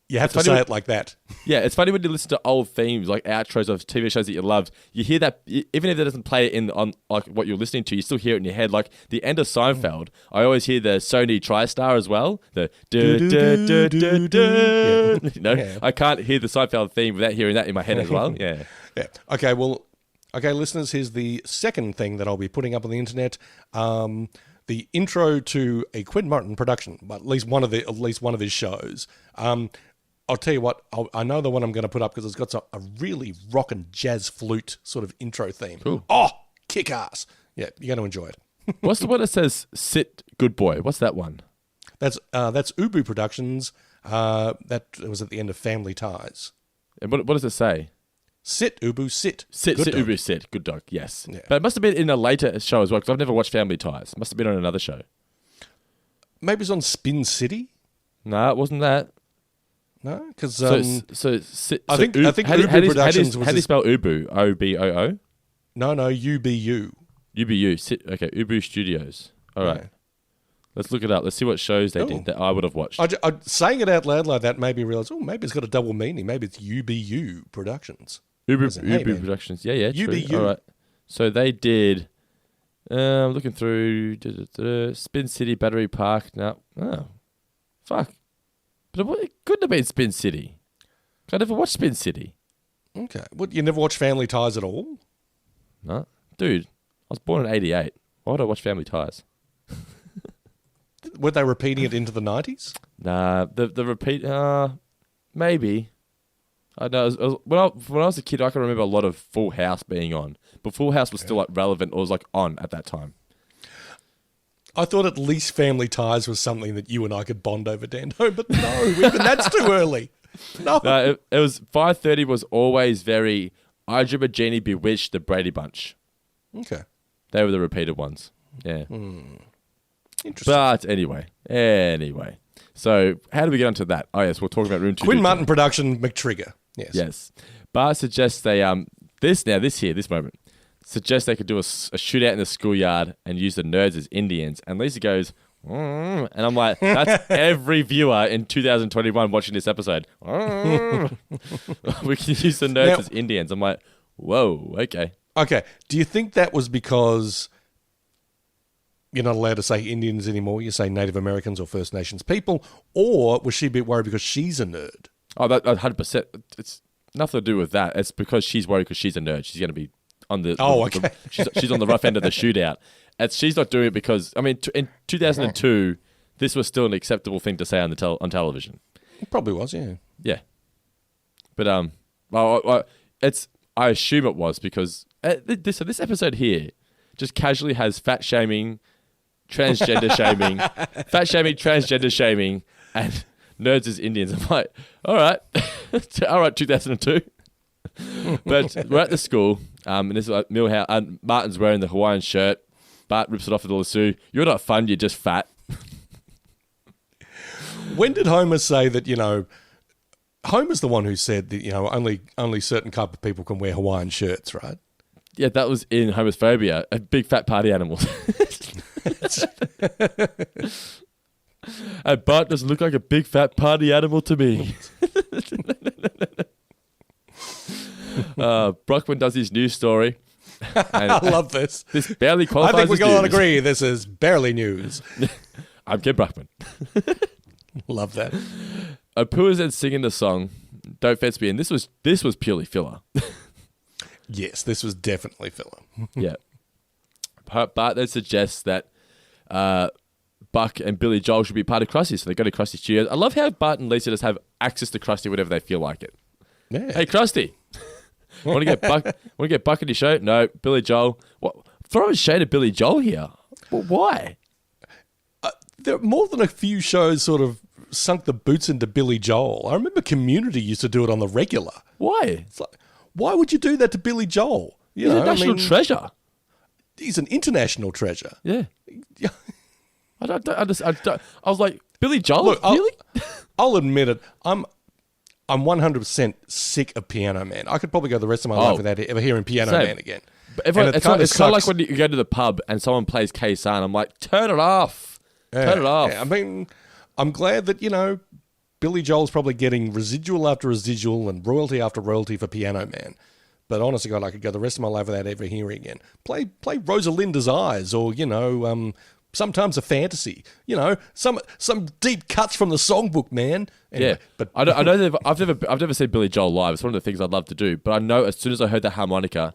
you have to say it like that. Yeah, it's funny when you listen to old themes, like outros of TV shows that you loved. You hear that, even if it doesn't play it on like what you're listening to, you still hear it in your head. Like the end of Seinfeld, I always hear the Sony TriStar as well. The I can't hear the Seinfeld theme without hearing that in my head as well. Yeah. Yeah. Okay. Well. Okay, listeners. Here's the second thing that I'll be putting up on the internet. The intro to a Quinn Martin production, but at least one of his shows. I'll tell you what, I know the one I'm going to put up because it's got a really rock and jazz flute sort of intro theme. Cool. Oh, kick ass. Yeah, you're going to enjoy it. What's the one that says "Sit, Good Boy"? What's that one? That's Ubu Productions. That was at the end of Family Ties. And what does it say? Sit, Ubu, sit. Sit, Ubu, sit. Good dog, yes. Yeah. But it must have been in a later show as well because I've never watched Family Ties. It must have been on another show. Maybe it's on Spin City? No, it wasn't that. No, because I think Ubu Productions how do you spell Ubu? O-B-O-O? No, UBU. UBU. Okay, Ubu Studios. All right. Yeah. Let's look it up. Let's see what shows they did that I would have watched. Saying it out loud like that made me realize, maybe it's got a double meaning. Maybe it's UBU Productions. Ubu Productions. Yeah, true. UBU. All right. So they did. Looking through Spin City, Battery Park. No. Oh, fuck. But it couldn't have been Spin City. I never watched Spin City. Okay. What, you never watched Family Ties at all? No. Dude, I was born in 88. Why would I watch Family Ties? Were they repeating it into the 90s? Nah, the repeat, maybe. I know. When I was a kid, I can remember a lot of Full House being on. But Full House was still like relevant or was like on at that time. I thought at least Family Ties was something that you and I could bond over, Dando, but no, even that's too early. No. It was 5:30 was always very I Dream of Jeannie, Bewitched, the Brady Bunch. Okay. They were the repeated ones. Yeah. Interesting. But anyway. So how do we get onto that? Oh yes, we're talking about Room 2. Quinn Martin production, McTrigger. Yes. Yes. Bart suggests they this moment suggests they could do a shootout in the schoolyard and use the nerds as Indians. And Lisa goes, and I'm like, that's every viewer in 2021 watching this episode. We can use the nerds as Indians. I'm like, whoa, okay. Okay. Do you think that was because you're not allowed to say Indians anymore? You say Native Americans or First Nations people? Or was she a bit worried because she's a nerd? Oh, that 100%. It's nothing to do with that. It's because she's worried because she's a nerd. She's going to be on the... okay. She's on the rough end of the shootout. She's not doing it because... I mean, in 2002, this was still an acceptable thing to say on television. It probably was, yeah. Yeah. But, I assume it was because... this episode here just casually has fat shaming, transgender shaming, fat shaming, transgender shaming, and nerds as Indians. I'm like, all right, 2002. But we're at the school, and this is like Milhouse. Martin's wearing the Hawaiian shirt. Bart rips it off with the lasso. You're not fun, you're just fat. When did Homer say that, Homer's the one who said that, only certain type of people can wear Hawaiian shirts, right? Yeah, that was in Homophobia, a big fat party animal. And Bart doesn't look like a big fat party animal to me. Brockman does his news story. I love this. This barely qualifies. I think we can all agree this is barely news. I'm Ken Brockman. Love that. Apu is then singing the song "Don't Fence Me," and this was purely filler. Yes, this was definitely filler. Yeah. Bart then suggests that Buck and Billy Joel should be part of Krusty, so they go to Krusty Studios. I love how Bart and Lisa just have access to Krusty whenever they feel like it. Yeah. Hey, Krusty, want to get Buck? Want to get Buck in your show? No, Billy Joel. What? Throw a shade at Billy Joel here. Well, why? There are more than a few shows sort of sunk the boots into Billy Joel. I remember Community used to do it on the regular. Why? It's like, why would you do that to Billy Joel? He's a national treasure. He's an international treasure. Yeah. I don't understand. I was like, Billy Joel? Look, really? I'll admit it. I'm 100% sick of Piano Man. I could probably go the rest of my life without ever hearing Piano Man again. But it's kind of like when you go to the pub and someone plays K-San. I'm like, turn it off. Turn it off. Yeah. I mean, I'm glad that, Billy Joel's probably getting residual after residual and royalty after royalty for Piano Man. But honestly, God, I could go the rest of my life without ever hearing again. Play Rosalinda's Eyes or, sometimes a fantasy. Some deep cuts from the songbook, man. Anyway, yeah, but I know I've never seen Billy Joel live. It's one of the things I'd love to do. But I know as soon as I heard the harmonica,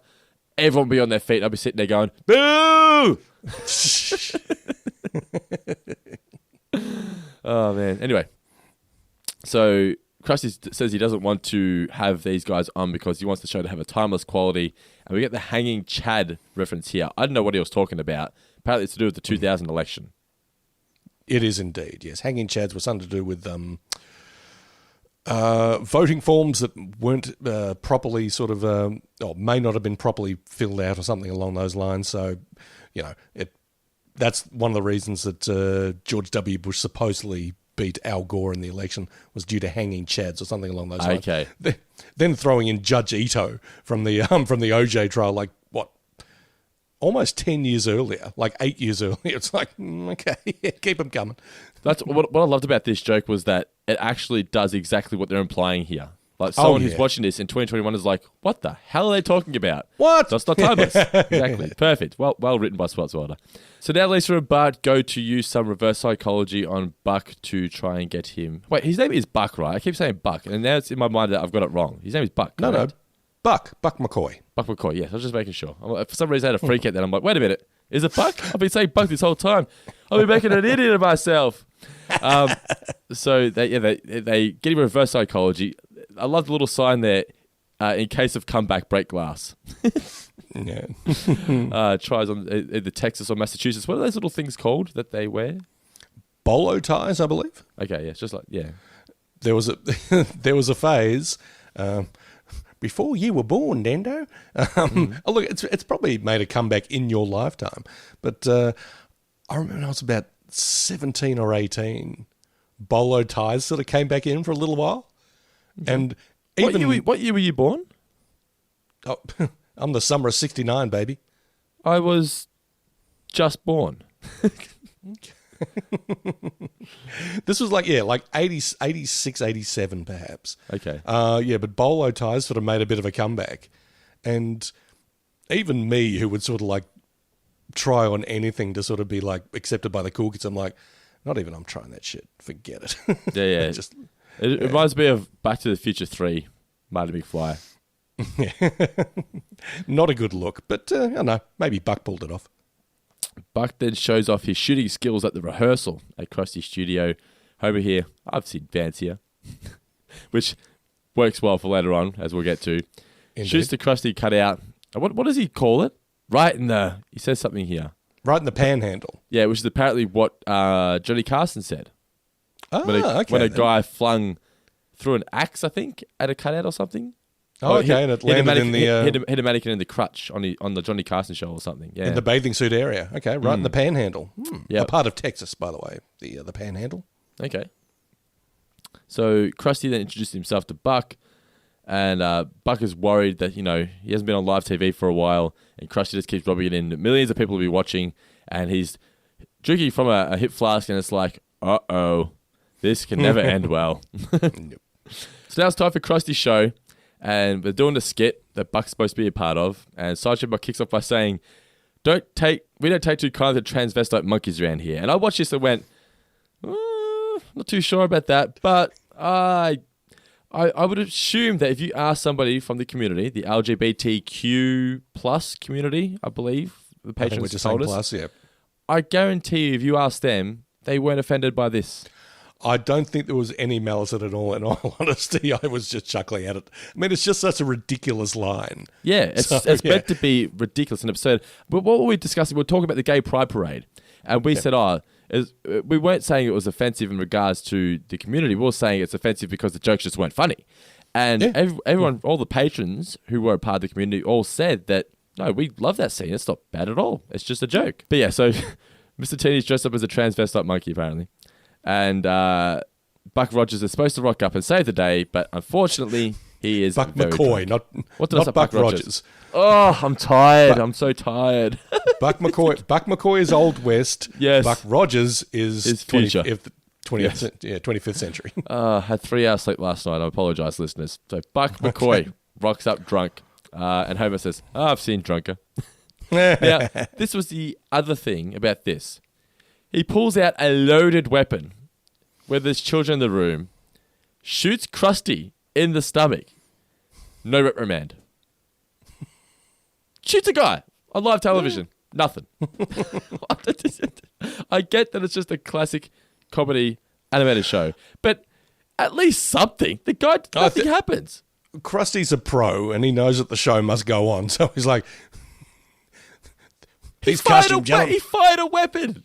everyone would be on their feet. I'd be sitting there going, boo! Oh, man. Anyway, so Krusty says he doesn't want to have these guys on because he wants the show to have a timeless quality. And we get the Hanging Chad reference here. I don't know what he was talking about. Apparently it's to do with the 2000 election. It is indeed, yes. Hanging Chads were something to do with voting forms that weren't properly sort of, or may not have been properly filled out or something along those lines. So, that's one of the reasons that George W. Bush supposedly beat Al Gore in the election was due to hanging chads or something along those lines. Okay. Then throwing in Judge Ito from the OJ trial, like what, almost 10 years earlier, like 8 years earlier. It's like, okay, yeah, keep them coming. That's what I loved about this joke was that it actually does exactly what they're implying here. Like someone who's watching this in 2021 is like, what the hell are they talking about? What? That's not timeless. Exactly. Perfect. Well written by Swartzwelder. So now Lisa and Bart go to use some reverse psychology on Buck to try and get him. Wait, his name is Buck, right? I keep saying Buck, and now it's in my mind that I've got it wrong. His name is Buck. No, Buck McCoy. Buck McCoy, yes. I was just making sure. For some reason I had a freak out then. I'm like, wait a minute. Is it Buck? I've been saying Buck this whole time. I'll be making an idiot of myself. So they get him reverse psychology. I love the little sign there, in case of comeback, break glass. Yeah. Tries on either Texas or Massachusetts. What are those little things called that they wear? Bolo ties, I believe. Okay, yeah, it's just like, yeah. There was a phase before you were born, Dando. Oh, look, it's probably made a comeback in your lifetime. But I remember when I was about 17 or 18, bolo ties sort of came back in for a little while. Okay. And even what year were you born? Oh, I'm the summer of 69, baby. I was just born. This was like 86, 87 perhaps. Okay. But bolo ties sort of made a bit of a comeback. And even me, who would sort of like try on anything to sort of be like accepted by the cool kids, I'm like, not even I'm trying that shit. Forget it. Yeah. It reminds me of Back to the Future 3, Marty McFly. Not a good look, but I don't know, maybe Buck pulled it off. Buck then shows off his shooting skills at the rehearsal at Krusty's studio. Homer here, I've seen fancier, which works well for later on, as we'll get to. Indeed. Shoots the Krusty cutout. What does he call it? He says something here. Right in the panhandle. Yeah, which is apparently what Johnny Carson said. Okay. When a guy flung through an axe, I think, at a cutout or something. Oh, okay, and it landed in the... hit a mannequin in the crutch on the Johnny Carson show or something. Yeah. In the bathing suit area. Okay, right in the panhandle. Yep. A part of Texas, by the way, the panhandle. Okay. So Krusty then introduced himself to Buck, and Buck is worried that, he hasn't been on live TV for a while, and Krusty just keeps rubbing it in. Millions of people will be watching, and he's drinking from a hip flask, and it's like, uh-oh, this can never end well. Nope. So now it's time for Krusty's show. And we're doing the skit that Buck's supposed to be a part of. And Sergeant Buck kicks off by saying, we don't take too kindly to transvestite monkeys around here. And I watched this and went, not too sure about that. But I would assume that if you ask somebody from the community, the LGBTQ plus community, I believe, the patrons told us. Plus, yeah. I guarantee you, if you ask them, they weren't offended by this. I don't think there was any malice at all, in all honesty. I was just chuckling at it. I mean, it's just such a ridiculous line. Yeah, it's meant to be ridiculous and absurd. But what were we discussing? We were talking about the Gay Pride Parade. And we said, we weren't saying it was offensive in regards to the community. We were saying it's offensive because the jokes just weren't funny. And everyone, all the patrons who were a part of the community all said that, no, we love that scene. It's not bad at all. It's just a joke. But yeah, so Mr. Teeny's dressed up as a transvestite monkey, apparently. And Buck Rogers is supposed to rock up and save the day, but unfortunately, he is Buck very McCoy, drunk. not Buck Rogers. Oh, I'm tired. I'm so tired. Buck McCoy is Old West. Yes. Buck Rogers is future. 25th century. I had 3 hours sleep last night. I apologize, listeners. So Buck McCoy rocks up drunk, and Homer says, I've seen drunker. Now, this was the other thing about this. He pulls out a loaded weapon where there's children in the room, shoots Krusty in the stomach. No reprimand. Shoots a guy on live television. Nothing. I get that it's just a classic comedy animated show, but at least something. The guy, nothing happens. Krusty's a pro, and he knows that the show must go on, so he's like... He fired a weapon.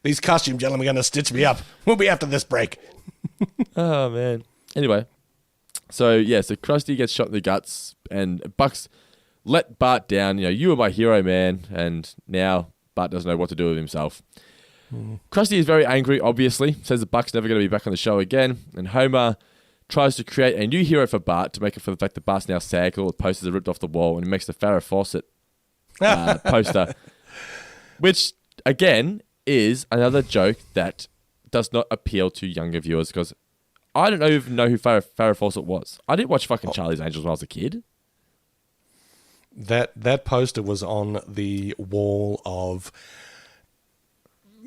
These costume gentlemen are going to stitch me up. We'll be after this break. Oh, man. Anyway, so Krusty gets shot in the guts, and Buck's let Bart down. You were my hero, man, and now Bart doesn't know what to do with himself. Krusty is very angry, obviously, says that Buck's never going to be back on the show again, and Homer tries to create a new hero for Bart to make up for the fact that Bart's now sad, all the posters are ripped off the wall, and he makes the Farrah Fawcett poster, which... again, is another joke that does not appeal to younger viewers because I don't even know who Farrah Fawcett was. I didn't watch fucking Charlie's Angels when I was a kid. That poster was on the wall of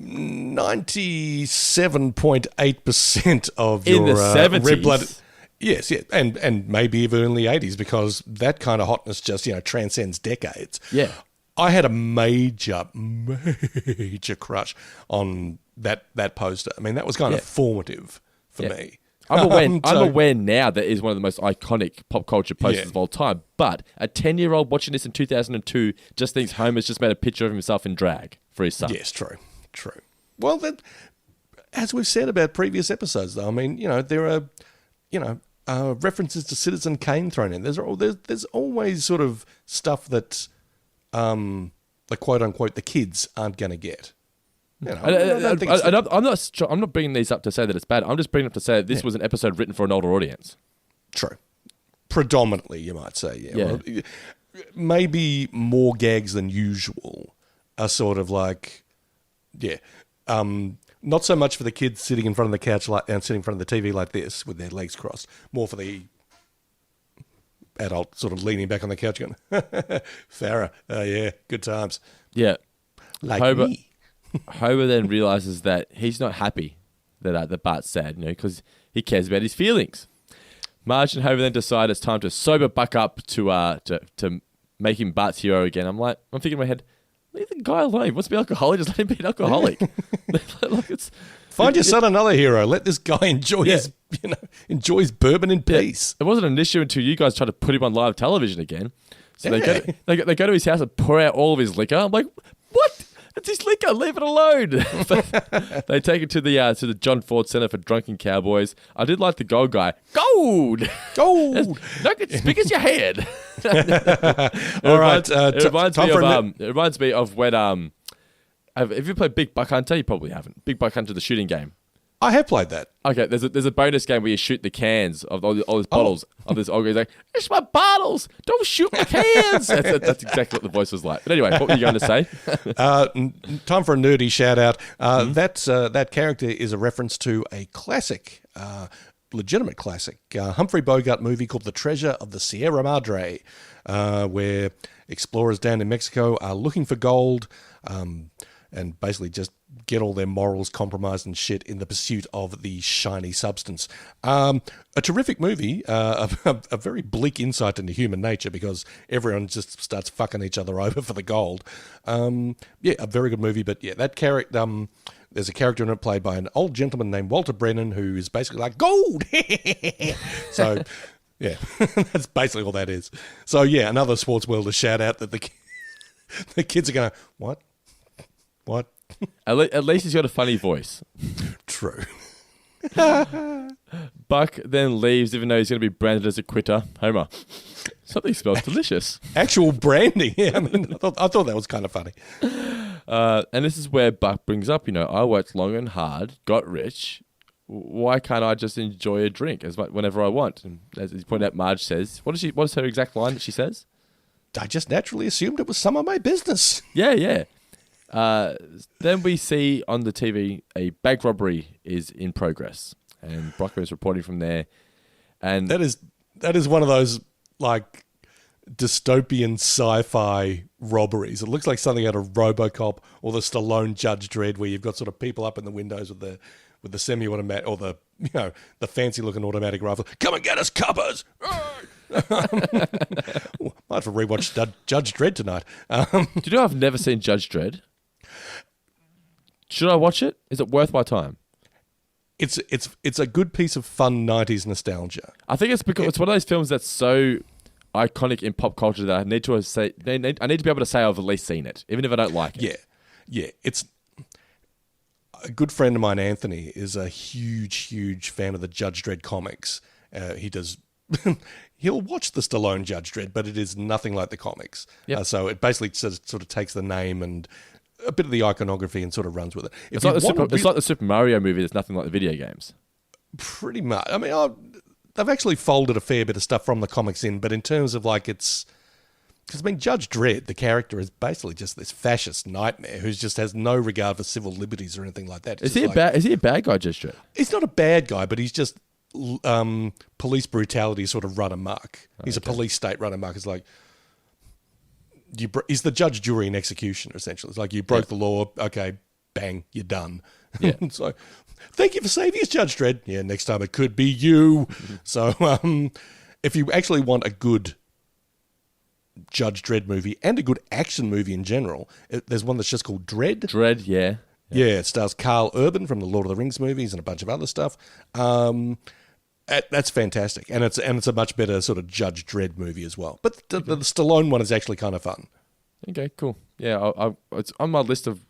97.8% of your in the 70s. red-blooded... Yes, yeah, and maybe even in the 80s because that kind of hotness just, transcends decades. Yeah. I had a major crush on that poster. I mean, that was kind of formative for me. I'm aware now that is one of the most iconic pop culture posters of all time. But a 10-year-old watching this in 2002 just thinks Homer's just made a picture of himself in drag for his son. Yes, true. Well, as we've said about previous episodes, though, I mean, there are, references to Citizen Kane thrown in. There's always sort of stuff that, the quote unquote, the kids aren't going to get. I'm not bringing these up to say that it's bad. I'm just bringing it up to say that this was an episode written for an older audience. True. Predominantly, you might say. Yeah. Yeah. Well, maybe more gags than usual are sort of like, not so much for the kids sitting in front of the couch and sitting in front of the TV like this with their legs crossed. More for the adult sort of leaning back on the couch going, Farrah, good times. Yeah. Like me. Homer then realizes that he's not happy that Bart's sad, because he cares about his feelings. Marge and Homer then decide it's time to sober Buck up to make him Bart's hero again. I'm thinking in my head, leave the guy alone. He wants to be an alcoholic, just let him be an alcoholic. Find your son another hero. Let this guy enjoy his bourbon in peace. It wasn't an issue until you guys tried to put him on live television again. So they go to his house and pour out all of his liquor. I'm like, what? It's his liquor. Leave it alone. They take it to the John Ford Center for Drunken Cowboys. I did like the gold guy. Gold. No, it's big as your head. It reminds me of when have you played Big Buck Hunter? You probably haven't. Big Buck Hunter, the shooting game. I have played that. Okay, there's a bonus game where you shoot the cans of all these bottles of this old guy's like, it's my bottles! Don't shoot my cans! That's exactly what the voice was like. But anyway, what were you going to say? Time for a nerdy shout out. That character is a reference to a classic, legitimate classic, Humphrey Bogart movie called The Treasure of the Sierra Madre, where explorers down in Mexico are looking for gold, and basically just get all their morals compromised and shit in the pursuit of the shiny substance. A terrific movie, a very bleak insight into human nature because everyone just starts fucking each other over for the gold. A very good movie, but that character, there's a character in it played by an old gentleman named Walter Brennan who is basically like, gold! So, yeah, that's basically all that is. So, another sports world to shout out that the kids are going, what? At least he's got a funny voice. True. Buck then leaves, even though he's going to be branded as a quitter. Homer, something smells delicious. Actual branding. Yeah, I thought that was kind of funny. And this is where Buck brings up, I worked long and hard, got rich. Why can't I just enjoy a drink whenever I want? And as he pointed out, Marge says, what is her exact line that she says? I just naturally assumed it was some of my business. Yeah. Then we see on the TV a bank robbery is in progress, and Brockman is reporting from there. And that is one of those like dystopian sci-fi robberies. It looks like something out of RoboCop or the Stallone Judge Dredd, where you've got sort of people up in the windows with the semi-automatic or the fancy-looking automatic rifle. Come and get us, coppers! Might have to rewatch Judge Dredd tonight. Do you know I've never seen Judge Dredd? Should I watch it? Is it worth my time? It's a good piece of fun 90s nostalgia. I think it's because it's one of those films that's so iconic in pop culture that I need to be able to say I've at least seen it, even if I don't like it. Yeah. It's a good friend of mine, Anthony, is a huge fan of the Judge Dredd comics. He does. He'll watch the Stallone Judge Dredd, but it is nothing like the comics. Yep. So it basically sort of takes the name and a bit of the iconography and sort of runs with it. It's like the Super Mario movie that's nothing like the video games. Pretty much. I mean, they've actually folded a fair bit of stuff from the comics in, but in terms of like because Judge Dredd, the character, is basically just this fascist nightmare who just has no regard for civil liberties or anything like that. Is he a bad guy, Judge Dredd? He's not a bad guy, but he's just police brutality sort of run amok. He's a police state run amok. It's like he's the judge, jury, and executioner. Essentially, it's like you broke the law. Okay, bang, you're done. Yeah. So, thank you for saving us, Judge Dredd. Yeah, next time it could be you. So, if you actually want a good Judge Dredd movie and a good action movie in general, there's one that's just called Dredd. Dredd, yeah. Yeah, it stars Carl Urban from the Lord of the Rings movies and a bunch of other stuff. That's fantastic, and it's a much better sort of Judge Dredd movie as well. But the Stallone one is actually kind of fun. Okay, cool. Yeah, it's on my list of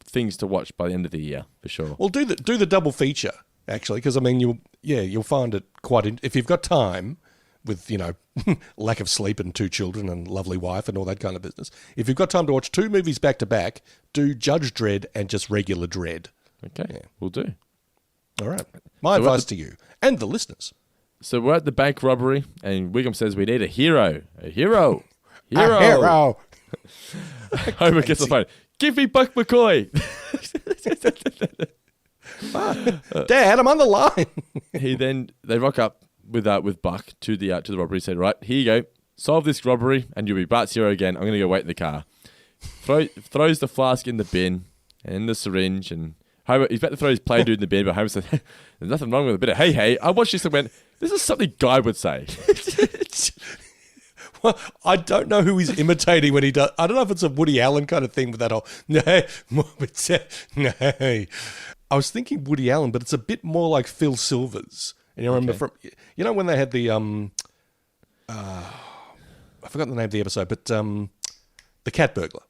things to watch by the end of the year for sure. Well, do the double feature actually, because I mean you'll find it quite if you've got time with lack of sleep and 2 children and lovely wife and all that kind of business. If you've got time to watch 2 movies back to back, do Judge Dredd and just regular Dredd. Okay, we'll do. All right. My advice to you and the listeners. So we're at the bank robbery, and Wiggum says we need a hero. A hero. A hero. Homer gets the phone. Give me Buck McCoy. Dad, I'm on the line. They rock up with Buck to the robbery. He said, right, here you go. Solve this robbery, and you'll be Bart's hero again. I'm going to go wait in the car. Throws the flask in the bin and the syringe, and Homer, he's about to throw his Play Dude in the bin, but Homer said, there's nothing wrong with a bit of hey. I watched this and went, this is something Guy would say. Well, I don't know who he's imitating when he does. I don't know if it's a Woody Allen kind of thing with that whole, no. I was thinking Woody Allen, but it's a bit more like Phil Silvers. And you remember from, when they had the, I forgot the name of the episode, but the cat burglar.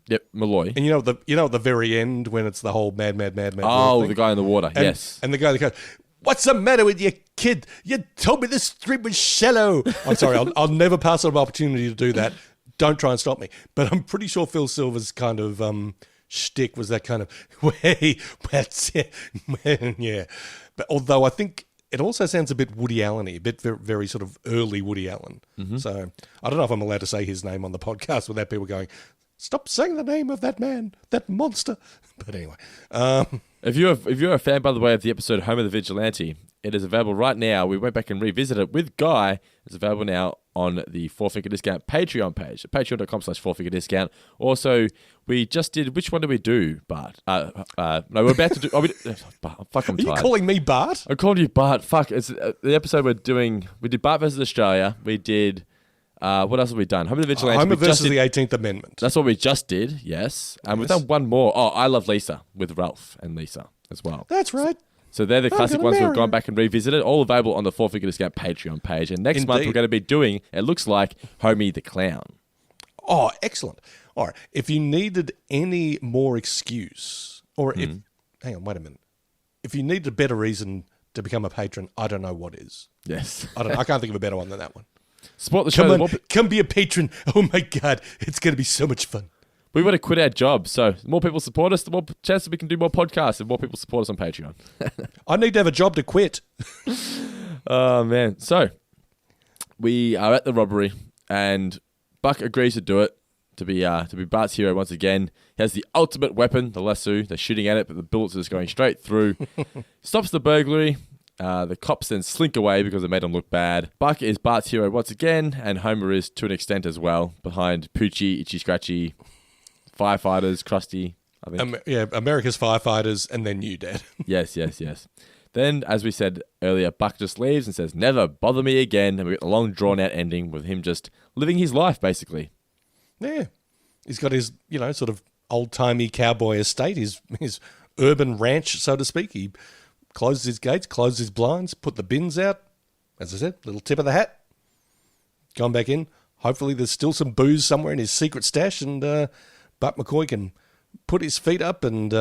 Yep, Malloy. And at the very end when it's the whole mad. Oh, thing? the guy in the water. Yes. And the guy that goes, "What's the matter with you, kid? You told me the stream was shallow." I'm sorry, I'll never pass on an opportunity to do that. Don't try and stop me. But I'm pretty sure Phil Silver's kind of shtick was that kind of, "Hey, that's it." Yeah. But although I think it also sounds a bit Woody Allen-y, a bit very, very sort of early Woody Allen. Mm-hmm. So I don't know if I'm allowed to say his name on the podcast without people going, "Stop saying the name of that man, that monster." But anyway. If you're a fan, by the way, of the episode Homer the Vigilante, it is available right now. We went back and revisited it with Guy. It's available now on the 4 Finger Discount Patreon page, patreon.com/4fingerdiscount. Also, we just did, which one did we do, Bart? No, we're about to do, fuck, I'm tired. Are you calling me Bart? I'm calling you Bart. Fuck, it's the episode we did Bart versus Australia. We did, what else have we done? Homer the Vigilante. Homer versus the 18th Amendment. That's what we just did, yes. And we've done one more. Oh, I Love Lisa with Ralph and Lisa as well. That's right. So they're the classic ones we've gone back and revisited, all available on the 4 Finger Discount Patreon page. And next month we're going to be doing, it looks like, Homie the Clown. Oh, excellent. All right. If you needed any more excuse, or if, hang on, wait a minute. If you needed a better reason to become a patron, I don't know what is. Yes. I can't think of a better one than that one. Support the show. Come be a patron. Oh my God. It's going to be so much fun. We want to quit our job, so the more people support us, the more chances we can do more podcasts, and more people support us on Patreon. I need to have a job to quit. Oh, man. So, we are at the robbery, and Buck agrees to do it, to be Bart's hero once again. He has the ultimate weapon, the lasso. They're shooting at it, but the bullets are just going straight through. Stops the burglary. The cops then slink away because it made them look bad. Buck is Bart's hero once again, and Homer is to an extent as well, behind Poochie, Itchy Scratchy, Firefighters, Krusty, I think. America's Firefighters, and then you, Dad. Yes. Then, as we said earlier, Buck just leaves and says, "Never bother me again." And we get a long, drawn-out ending with him just living his life, basically. Yeah. He's got his, sort of old-timey cowboy estate, his urban ranch, so to speak. He closes his gates, closes his blinds, put the bins out. As I said, little tip of the hat. Gone back in. Hopefully there's still some booze somewhere in his secret stash, and Buck McCoy can put his feet up and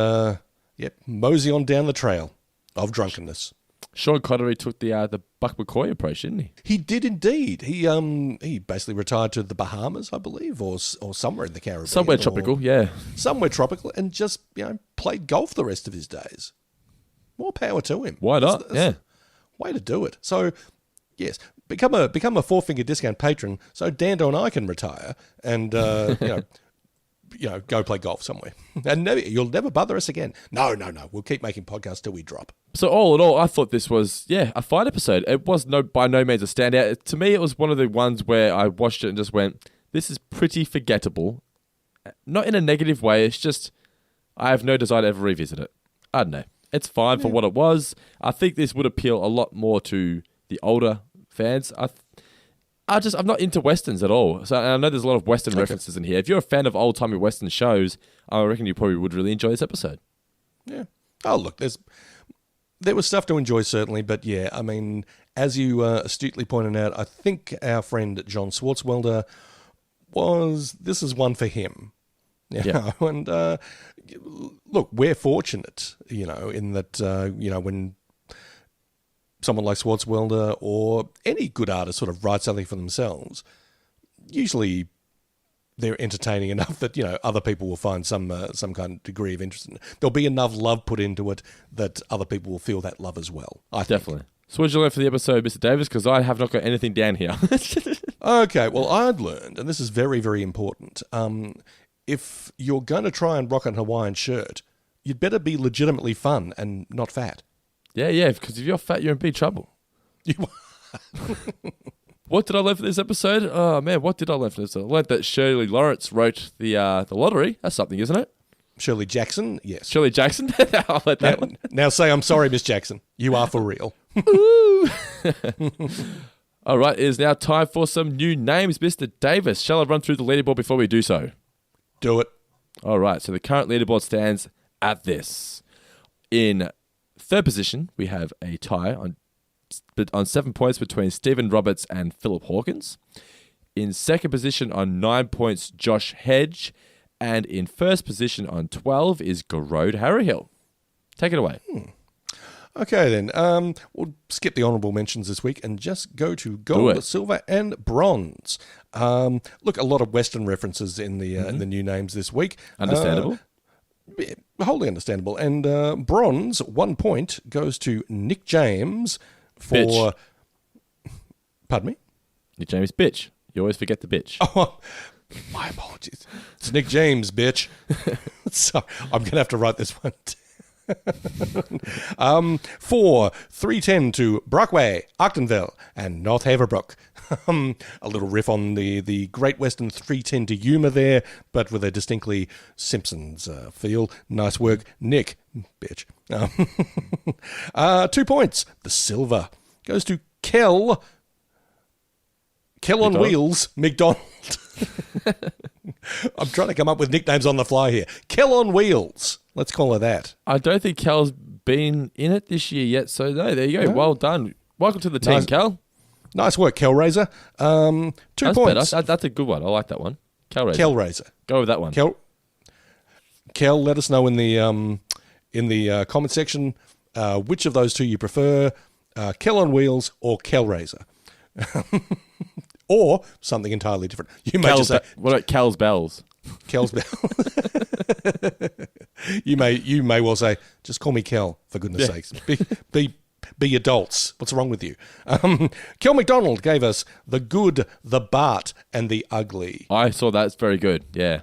mosey on down the trail of drunkenness. Sean Connery took the Buck McCoy approach, didn't he? He did indeed. He basically retired to the Bahamas, I believe, or somewhere in the Caribbean. Somewhere tropical, yeah. Somewhere tropical, and just played golf the rest of his days. More power to him. Why not? That's way to do it. So, yes, become a 4 Finger Discount patron, so Dando and I can retire and go play golf somewhere. And you'll never bother us again. No. We'll keep making podcasts till we drop. So all in all, I thought this was, a fine episode. It was by no means a standout. To me, it was one of the ones where I watched it and just went, this is pretty forgettable. Not in a negative way. It's just, I have no desire to ever revisit it. I don't know. It's fine for what it was. I think this would appeal a lot more to the older fans. I'm not into westerns at all. So I know there's a lot of western references in here. If you're a fan of old-timey western shows, I reckon you probably would really enjoy this episode. Yeah. Oh, look, there's There was stuff to enjoy, certainly, but yeah, I mean, as you astutely pointed out, I think our friend John Swartzwelder this is one for him. You know? And look, we're fortunate, in that, when someone like Swartzwelder or any good artist sort of writes something for themselves, usually they're entertaining enough that, other people will find some kind of degree of interest in it. There'll be enough love put into it that other people will feel that love as well, I think. Definitely. So what did you learn for the episode, Mr. Davis? Because I have not got anything down here. Okay, well, I'd learned, and this is very, very important, if you're going to try and rock an Hawaiian shirt, you'd better be legitimately fun and not fat. Yeah, because if you're fat, you're in big trouble. What did I learn for this episode? Oh, man, what did I learn for this? I learned that Shirley Lawrence wrote the lottery. That's something, isn't it? Shirley Jackson, yes. Shirley Jackson? I'll let that one. Now say, I'm sorry, Miss Jackson. You are for real. All right, it is now time for some new names, Mr. Davis. Shall I run through the leaderboard before we do so? Do it. All right, so the current leaderboard stands at this. In third position, we have a tie on 7 points between Stephen Roberts and Philip Hawkins. In second position on 9 points, Josh Hedge. And in first position on 12 is Garode Harryhill. Take it away. Okay, then. We'll skip the honourable mentions this week and just go to gold, silver, and bronze. Look, a lot of Western references in the new names this week. Understandable. Wholly understandable. And bronze, 1 point, goes to Nick James for... Bitch. Pardon me? Nick James, bitch. You always forget the bitch. Oh, my apologies. It's Nick James, bitch. So I'm going to have to write this one. 4, 310 to Brockway, Octonville, and North Haverbrook. A little riff on the Great Western 310 to humour there, but with a distinctly Simpsons feel. Nice work, Nick, bitch. 2 points. The silver goes to Kel on Wheels, McDonald. I'm trying to come up with nicknames on the fly here. Kel on Wheels. Let's call her that. I don't think Cal's been in it this year yet, so no, there you go. No. Well done. Welcome to the team, Cal. Nice work, Kelraiser. 2 points. Better. That's a good one. I like that one. Kelraiser. Go with that one. Kel, let us know in the comment section which of those two you prefer, Kel on Wheels or Kelraiser. Or something entirely different. You may just say, what about Cal's Bells? Kel's Bells. You may well say, just call me Kel, for goodness sakes. Be adults. What's wrong with you? Kel McDonald gave us the good, the Bart, and the ugly. I saw that. It's very good. Yeah.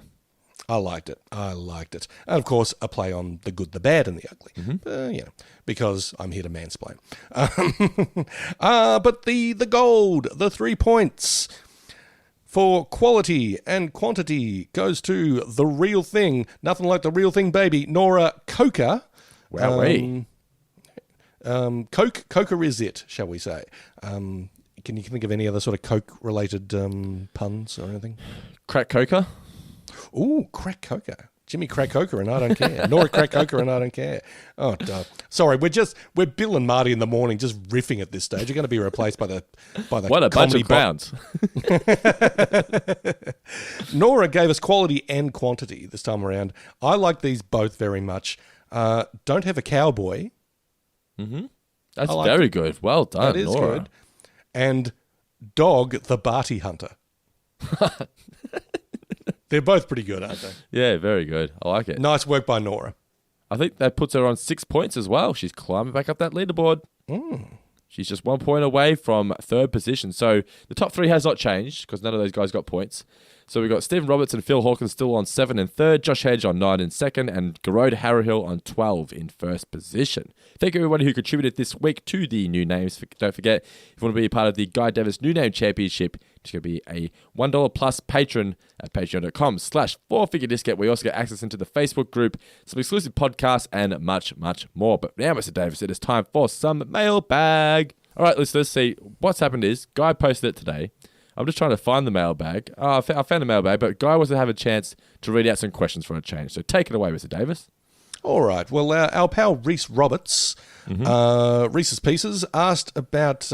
I liked it. And of course, a play on the good, the bad, and the ugly. Mm-hmm. Because I'm here to mansplain. But the gold, the 3 points for quality and quantity goes to the real thing. Nothing like the real thing, baby. Nora Coker. Wowee. Coker is it, shall we say. Can you think of any other sort of Coke-related puns or anything? Crack Coker? Ooh, Crack Coker. Jimmy Crack Coker and I don't care. Nora Crack Coker and I don't care. Oh, duh. Sorry, we're Bill and Marty in the morning just riffing at this stage. You're going to be replaced by the what a bunch of clowns. Nora gave us quality and quantity this time around. I like these both very much. Don't have a cowboy. Mm-hmm. That's very good. Well done, that is Nora. Good. And Dog the Barty Hunter. They're both pretty good, aren't they? Yeah, very good. I like it. Nice work by Nora. I think that puts her on 6 points as well. She's climbing back up that leaderboard. She's just 1 point away from third position. So the top three has not changed because none of those guys got points. So we've got Stephen Roberts and Phil Hawkins still on 7 and third, Josh Hedge on 9 and second, and Garode Harryhill on 12 in first position. Thank you everybody who contributed this week to the new names. Don't forget, if you want to be a part of the Guy Davis New Name Championship, it's going to be a $1 plus patron at patreon.com/4figure discount. We also get access into the Facebook group, some exclusive podcasts, and much, much more. But now, Mr. Davis, it is time for some mailbag. All right, let's see. What's happened is, Guy posted it today. I'm just trying to find the mailbag. I found the mailbag, but Guy wasn't having a chance to read out some questions for a change. So take it away, Mr. Davis. All right. Well, our pal Reese Roberts, Reese's Pieces, asked about...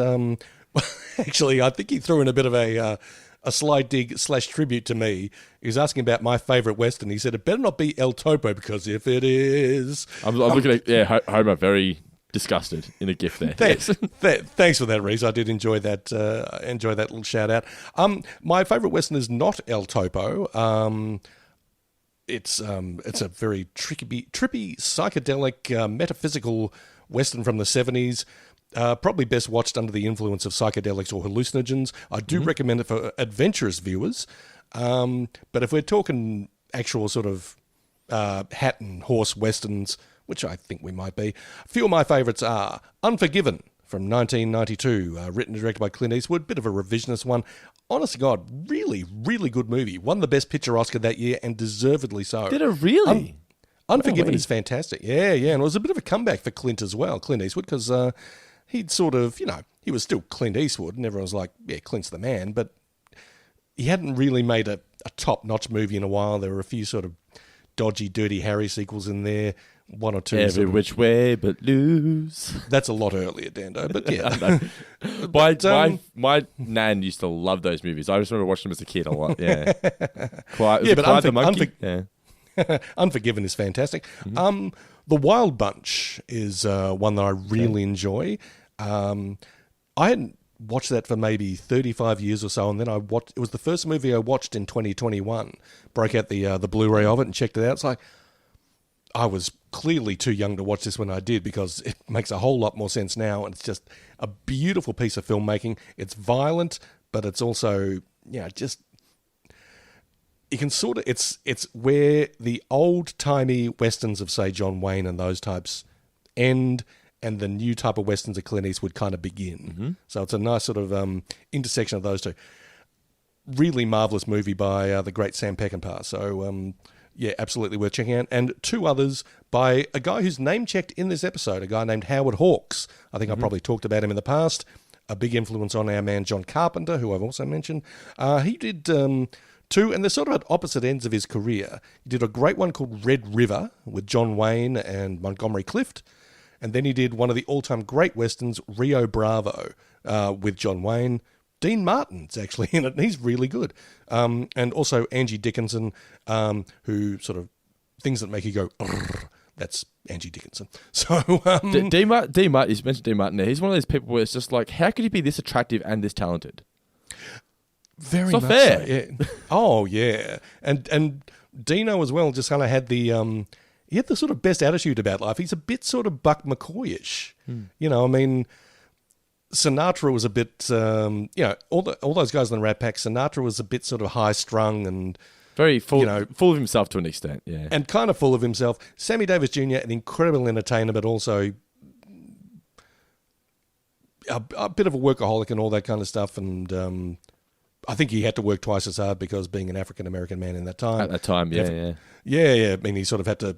actually, I think he threw in a bit of a sly dig / tribute to me. He was asking about my favourite Western. He said, it better not be El Topo, because if it is... I'm looking at, Homer very disgusted in a gif there. Thanks for that, Reese. I did enjoy that little shout-out. My favourite Western is not El Topo. It's a very trippy, psychedelic, metaphysical Western from the 70s. Probably best watched under the influence of psychedelics or hallucinogens. I do recommend it for adventurous viewers. But if we're talking actual sort of hat and horse westerns, which I think we might be, a few of my favourites are Unforgiven from 1992, written and directed by Clint Eastwood. Bit of a revisionist one. Honest to God, really, really good movie. Won the Best Picture Oscar that year, and deservedly so. Did it really? Unforgiven is fantastic. Yeah. And it was a bit of a comeback for Clint as well, Clint Eastwood, because... he'd sort of, he was still Clint Eastwood, and everyone was like, yeah, Clint's the man, but he hadn't really made a top-notch movie in a while. There were a few sort of dodgy, Dirty Harry sequels in there, one or two. Every which way but loose. That's a lot earlier, Dando, but yeah. My nan used to love those movies. I just remember watching them as a kid a lot, yeah. Quiet the Monkey? Unforgiven is fantastic. The Wild Bunch is one that I really enjoy. I hadn't watched that for maybe 35 years or so, and then it was the first movie I watched in 2021. Broke out the Blu-ray of it and checked it out. It's like, I was clearly too young to watch this when I did, because it makes a whole lot more sense now, and it's just a beautiful piece of filmmaking. It's violent, but it's also, just... You can sort of... It's where the old-timey westerns of, say, John Wayne and those types end, and the new type of westerns of Clint Eastwood kind of begin. Mm-hmm. So it's a nice sort of intersection of those two. Really marvellous movie by the great Sam Peckinpah. So, absolutely worth checking out. And two others by a guy who's name-checked in this episode, a guy named Howard Hawks. I think I probably talked about him in the past. A big influence on our man John Carpenter, who I've also mentioned. He did... two, and they're sort of at opposite ends of his career. He did a great one called Red River with John Wayne and Montgomery Clift. And then he did one of the all-time great westerns, Rio Bravo, with John Wayne. Dean Martin's actually in it, and he's really good. And also Angie Dickinson, who sort of things that make you go, that's Angie Dickinson. So Dean Martin, you mentioned Dean Martin there. He's one of those people where it's just like, how could he be this attractive and this talented? Very much fair. So, yeah. Oh, yeah. And Dino as well just kind of had the sort of best attitude about life. He's a bit sort of Buck McCoy-ish. I mean, Sinatra was a bit, all those guys in the Rat Pack, Sinatra was a bit sort of high-strung and... Very full of himself to an extent, yeah. And kind of full of himself. Sammy Davis Jr., an incredible entertainer, but also a bit of a workaholic and all that kind of stuff, and... I think he had to work twice as hard because being an African-American man in that time. At that time, yeah. Yeah. I mean, he sort of had to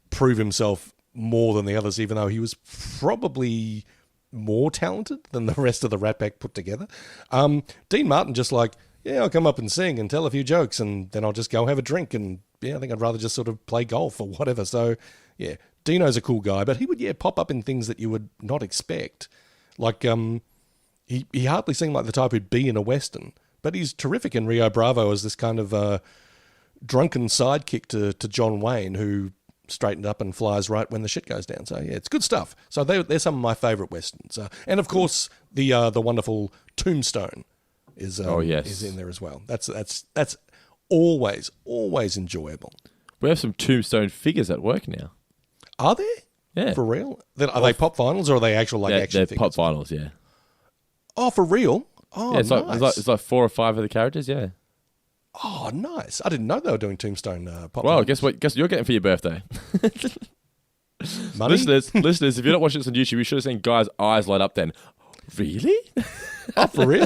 prove himself more than the others, even though he was probably more talented than the rest of the Rat Pack put together. Dean Martin just like, I'll come up and sing and tell a few jokes, and then I'll just go have a drink, and I think I'd rather just sort of play golf or whatever. So, Dino's a cool guy, but he would, pop up in things that you would not expect. Like, He hardly seemed like the type who'd be in a Western, but he's terrific in Rio Bravo as this kind of drunken sidekick to John Wayne, who straightened up and flies right when the shit goes down. So, it's good stuff. So they're some of my favourite Westerns. And, of course, the wonderful Tombstone is in there as well. That's always enjoyable. We have some Tombstone figures at work now. Are there? Yeah. For real? Are they pop vinyls or are they actual action they're figures? Pop vinyls, yeah. Oh, for real? Oh, it's nice. It's like 4 or 5 of the characters, yeah. Oh, nice. I didn't know they were doing Tombstone pop. Well, guess what you're getting for your birthday? Money? Listeners, if you're not watching this on YouTube, you should have seen Guy's eyes light up then. Really? Oh, for real?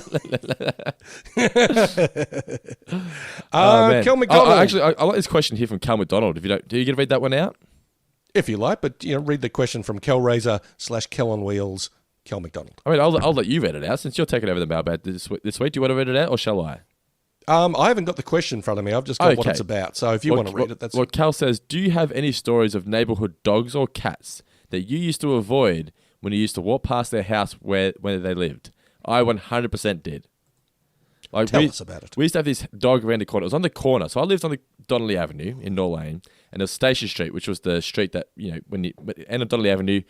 Man. Kel McDonald. I like this question here from Cal McDonald. Do you get to read that one out? If you like, but read the question from Kel Razor / Kel on Wheels. Kel McDonald. I mean, I'll let you read it out since you're taking over the mailbag this week. Do you want to read it out or shall I? I haven't got the question in front of me. I've just got what Okay. it's about. So if you want to read it, that's Well, Cal says, do you have any stories of neighborhood dogs or cats that you used to avoid when you used to walk past their house where they lived? I 100% did. Like Tell us about it. We used to have this dog around the corner. It was on the corner. So I lived on the Donnelly Avenue in North Lane, and there was Station Street, which was the street that, when you end of Donnelly Avenue,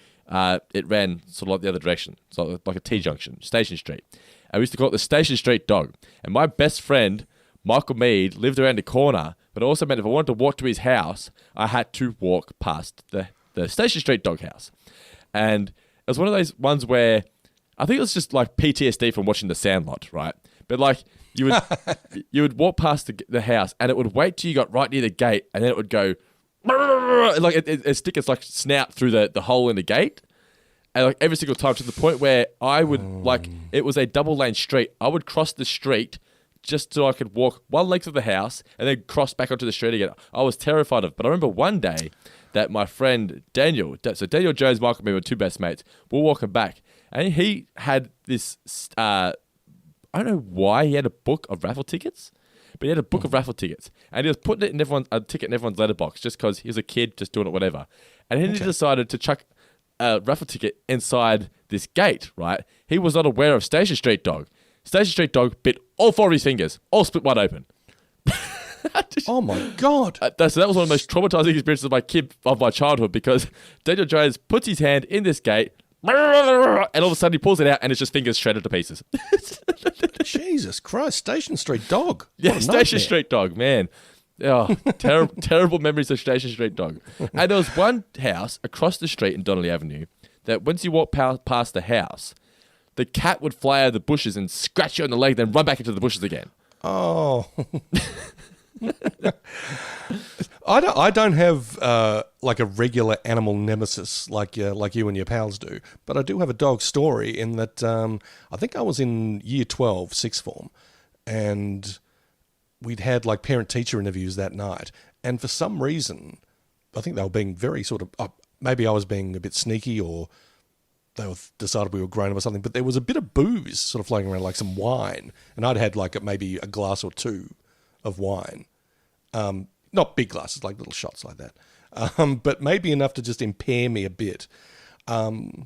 it ran sort of like the other direction. So like a T-junction, Station Street. And we used to call it the Station Street dog. And my best friend, Michael Mead, lived around the corner, but it also meant if I wanted to walk to his house, I had to walk past the Station Street dog house. And it was one of those ones where I think it was just like PTSD from watching The Sandlot, right? But like you would walk past the house, and it would wait till you got right near the gate, and then it would go like it stick its like snout through the hole in the gate, and like every single time, to the point where I would like, it was a double lane street. I would cross the street just so I could walk one length of the house and then cross back onto the street again. I was terrified of it. But I remember one day that my friend Daniel, so Daniel Jones, Michael, and me were two best mates. We're walking back, and he had this. I don't know why he had a book of raffle tickets, but he had a book of raffle tickets, and he was putting it in a ticket in everyone's letterbox just because he was a kid just doing it, whatever. And then he decided to chuck a raffle ticket inside this gate, right? He was not aware of Station Street dog. Station Street dog bit all four of his fingers, all split wide open. Oh my God. So that was one of the most traumatizing experiences of my childhood, because Daniel Jones puts his hand in this gate, and all of a sudden he pulls it out, and it's just fingers shredded to pieces. Jesus Christ, Station Street dog. Yeah, What a Station nightmare. Street dog, man. Oh, terrible memories of Station Street dog. And there was one house across the street in Donnelly Avenue that once you walk past the house, the cat would fly out of the bushes and scratch you on the leg, then run back into the bushes again. Oh. I don't have like a regular animal nemesis like you and your pals do, but I do have a dog story in that I think I was in year 12, sixth form, and we'd had like parent-teacher interviews that night, and for some reason, I think they were being very sort of, maybe I was being a bit sneaky, or they decided we were grown up or something, but there was a bit of booze sort of floating around, like some wine, and I'd had like maybe a glass or two of wine. Not big glasses, like little shots like that, but maybe enough to just impair me a bit. I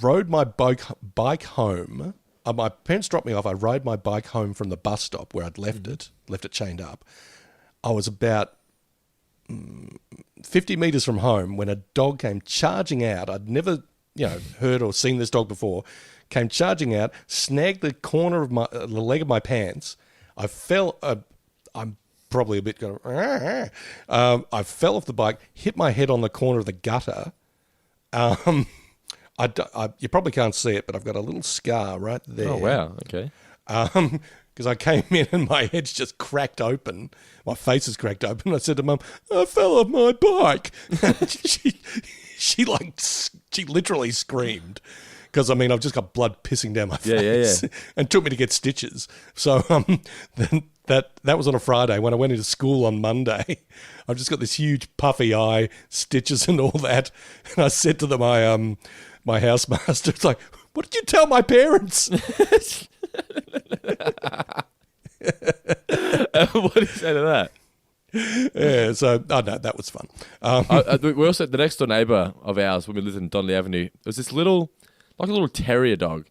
rode my bike home. My parents dropped me off. I rode my bike home from the bus stop where I'd left it chained up. I was about 50 metres from home when a dog came charging out. I'd never, heard or seen this dog before. Came charging out, snagged the corner of the leg of my pants. I fell. I'm probably a bit going. I fell off the bike, hit my head on the corner of the gutter. You probably can't see it, but I've got a little scar right there. Oh, wow. Okay. Because I came in and my head's just cracked open. My face is cracked open. I said to Mum, I fell off my bike. she literally screamed. Because, I've just got blood pissing down my face. Yeah. And took me to get stitches. So then that was on a Friday. When I went into school on Monday, I've just got this huge puffy eye, stitches and all that. And I said to my housemaster, it's like, what did you tell my parents? What did you say to that? Yeah, so, no, that was fun. We also, the next door neighbour of ours, when we lived in Donnelly Avenue, there was this little terrier dog.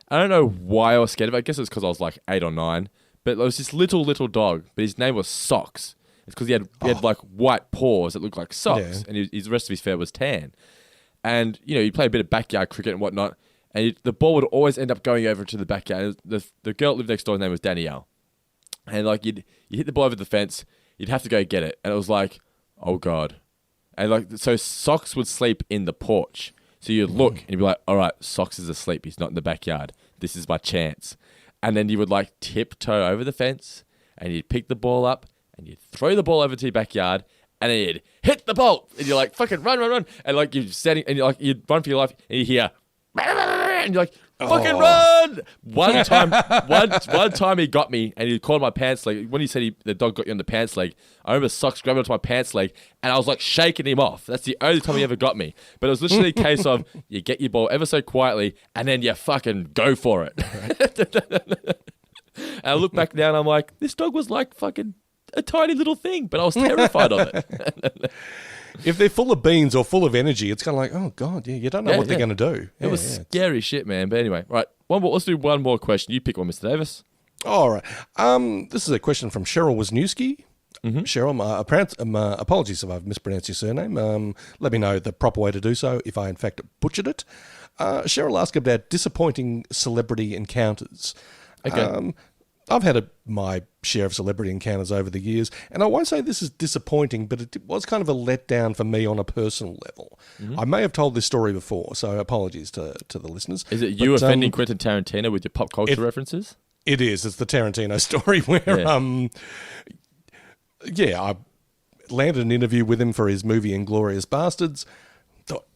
I don't know why I was scared of it. I guess it's because I was like 8 or 9. But there was this little dog, but his name was Socks. It's because he had like white paws that looked like socks, and the rest of his fur was tan. And, he'd play a bit of backyard cricket and whatnot, and the ball would always end up going over to the backyard. The girl that lived next door's name was Danielle. And like you hit the ball over the fence, you'd have to go get it. And it was like, oh God. And so Socks would sleep in the porch. So you'd look and you'd be like, all right, Socks is asleep. He's not in the backyard. This is my chance. And then you would like tiptoe over the fence, and you'd pick the ball up and you'd throw the ball over to your backyard, and then you'd hit the ball, and you're like, fucking run. And like you're standing, and you'd run for your life, and you hear, and you're like, fucking run! One time he got me, and he caught my pants leg. When he said the dog got you on the pants leg, I remember Socks grabbing onto my pants leg, and I was like shaking him off. That's the only time he ever got me. But it was literally a case of you get your ball ever so quietly, and then you fucking go for it. And I look back now and I'm like, this dog was like fucking a tiny little thing, but I was terrified of it. If they're full of beans or full of energy, it's kind of like, oh, God, yeah, you don't know what they're going to do. It was scary shit, man. But anyway, right. Let's do one more question. You pick one, Mr. Davis. All right. This is a question from Cheryl Wisniewski. Mm-hmm. Cheryl, apologies if I've mispronounced your surname. Let me know the proper way to do so if I, in fact, butchered it. Cheryl asked about disappointing celebrity encounters. Okay. I've had my share of celebrity encounters over the years, and I won't say this is disappointing, but it was kind of a letdown for me on a personal level. Mm-hmm. I may have told this story before, so apologies to the listeners. Is it you offending Quentin Tarantino with your pop culture references? It is. It's the Tarantino story where, I landed an interview with him for his movie Inglourious Bastards. Thought,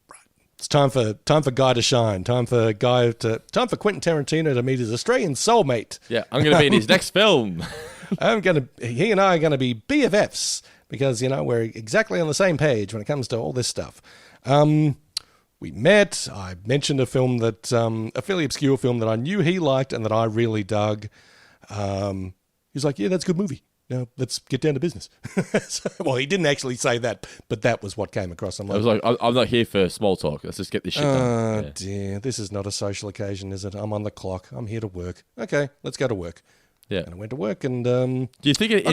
right, it's time for Guy to shine. Time for Quentin Tarantino to meet his Australian soulmate. Yeah, I'm going to be in his next film. He and I are going to be BFFs because we're exactly on the same page when it comes to all this stuff. We met. I mentioned a film a fairly obscure film that I knew he liked and that I really dug. He was like, "Yeah, that's a good movie. Now let's get down to business." Well, he didn't actually say that, but that was what came across. I was like, "I'm not here for small talk. Let's just get this shit done." Oh dear, this is not a social occasion, is it? I'm on the clock. I'm here to work. Okay, let's go to work. Yeah, and I went to work, and do you think it? Do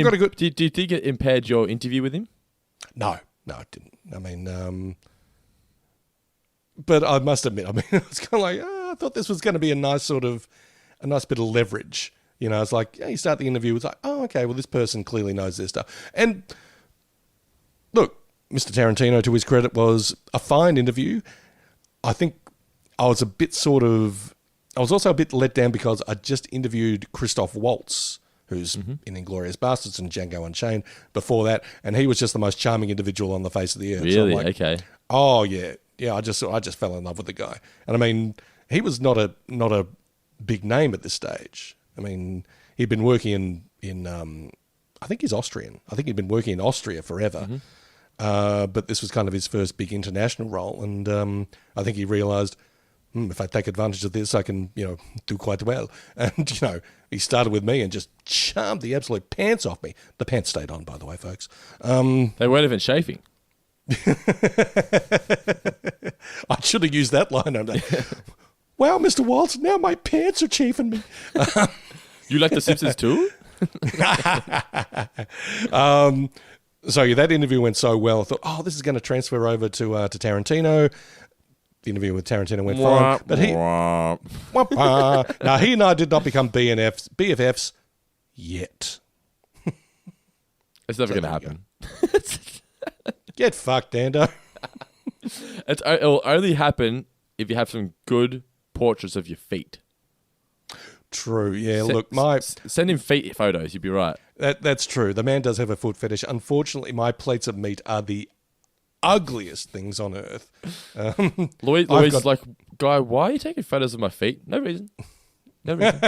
you think it impaired your interview with him? No, it didn't. I mean, but I must admit, it's kind of like, I thought this was going to be a nice bit of leverage. It's like, you start the interview, it's like, oh, okay, well, this person clearly knows their stuff. And look, Mr. Tarantino, to his credit, was a fine interview. I think I was also a bit let down because I just interviewed Christoph Waltz, who's in Inglourious Bastards and Django Unchained before that, and he was just the most charming individual on the face of the earth. Really? So okay. Oh, yeah. Yeah, I just fell in love with the guy. And I mean, he was not a big name at this stage. I mean, he'd been working in I think he's Austrian. I think he'd been working in Austria forever. Mm-hmm. But this was kind of his first big international role. And I think he realised, if I take advantage of this, I can, do quite well. And, he started with me and just charmed the absolute pants off me. The pants stayed on, by the way, folks. They weren't even chafing. I should have used that line. Wow, Mr. Waltz, now my pants are chafing me. You like The Simpsons too? So that interview went so well. I thought, this is going to transfer over to Tarantino. The interview with Tarantino went fine. But he and I did not become BFFs yet. It's never going to happen. Get fucked, Dando. It'll only happen if you have some good portraits of your feet. True, yeah. Send him feet photos. You'd be right. That's true. The man does have a foot fetish. Unfortunately, my plates of meat are the ugliest things on earth. Louise is like, Guy, why are you taking photos of my feet? No reason. No reason.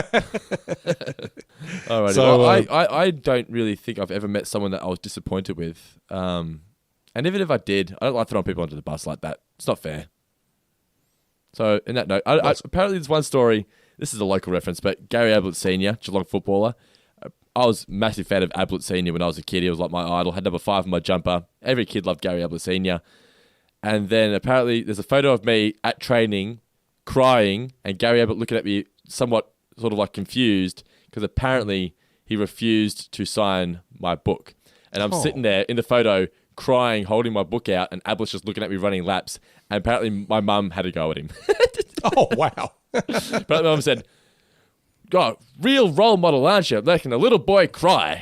Alrighty. So, I don't really think I've ever met someone that I was disappointed with. And even if I did, I don't like throwing people under the bus like that. It's not fair. So, in that note, apparently there's one story. This is a local reference, but Gary Ablett Sr., Geelong footballer. I was a massive fan of Ablett Sr. when I was a kid. He was like my idol. Had number 5 on my jumper. Every kid loved Gary Ablett Sr. And then apparently there's a photo of me at training, crying, and Gary Ablett looking at me somewhat sort of like confused because apparently he refused to sign my book. And I'm sitting there in the photo crying, holding my book out, and Ablett's just looking at me running laps. And apparently my mum had a go at him. Oh, wow. But my mum said, God, real role model, aren't you? Making a little boy cry.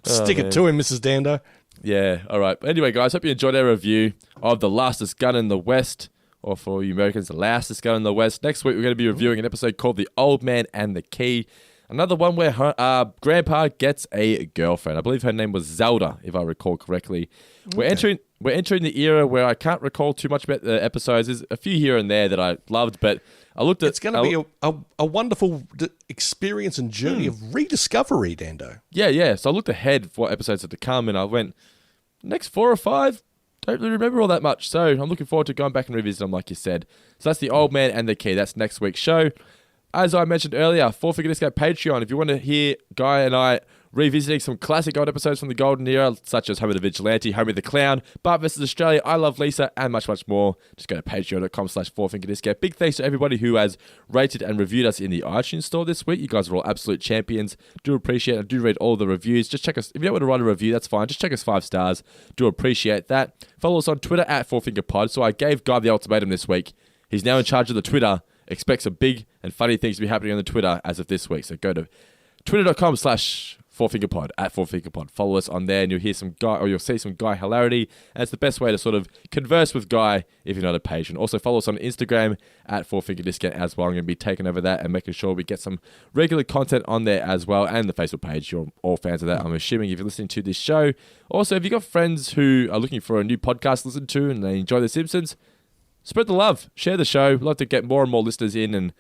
Stick it to him, Mrs. Dando. Yeah, all right. But anyway, guys, hope you enjoyed our review of The Lastest Gun in the West, or for you Americans, The Lastest Gun in the West. Next week, we're going to be reviewing an episode called The Old Man and the Key. Another one where Grandpa gets a girlfriend. I believe her name was Zelda, if I recall correctly. Okay. We're entering the era where I can't recall too much about the episodes. There's a few here and there that I loved, but I looked at... It's going to be a wonderful experience and journey of rediscovery, Dando. Yeah. So I looked ahead for what episodes are to come, and I went, next 4 or 5, don't really remember all that much. So I'm looking forward to going back and revisiting them, like you said. So that's The Old Man and the Key. That's next week's show. As I mentioned earlier, Four Finger Discount Patreon. If you want to hear Guy and I revisiting some classic old episodes from the Golden Era, such as Homer the Vigilante, Homer the Clown, Bart vs. Australia, I Love Lisa, and much, much more, just go to patreon.com/fourfingerdiscount. Big thanks to everybody who has rated and reviewed us in the iTunes store this week. You guys are all absolute champions. Do appreciate it. I do read all the reviews. Just check us. If you don't want to write a review, that's fine. Just check us 5 stars. Do appreciate that. Follow us on Twitter @fourfingerpod. So I gave Guy the ultimatum this week. He's now in charge of the Twitter. Expect some big and funny things to be happening on the Twitter as of this week. So go to twitter.com/fourfingerpod @fourfingerpod. Follow us on there and you'll hear some Guy, or you'll see some Guy hilarity. And it's the best way to sort of converse with Guy if you're not a patron. Also follow us on Instagram @fourfingerdiscount as well. I'm going to be taking over that and making sure we get some regular content on there as well. And the Facebook page. You're all fans of that, I'm assuming, if you're listening to this show. Also, if you've got friends who are looking for a new podcast to listen to and they enjoy The Simpsons, spread the love. Share the show. We'd love to get more and more listeners in and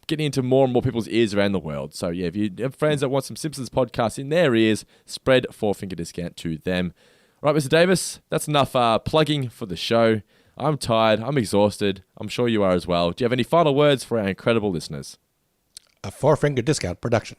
getting into more and more people's ears around the world. So yeah, if you have friends that want some Simpsons podcasts in their ears, spread Four Finger Discount to them. All right, Mr. Davis, that's enough plugging for the show. I'm tired. I'm exhausted. I'm sure you are as well. Do you have any final words for our incredible listeners? A Four Finger Discount production.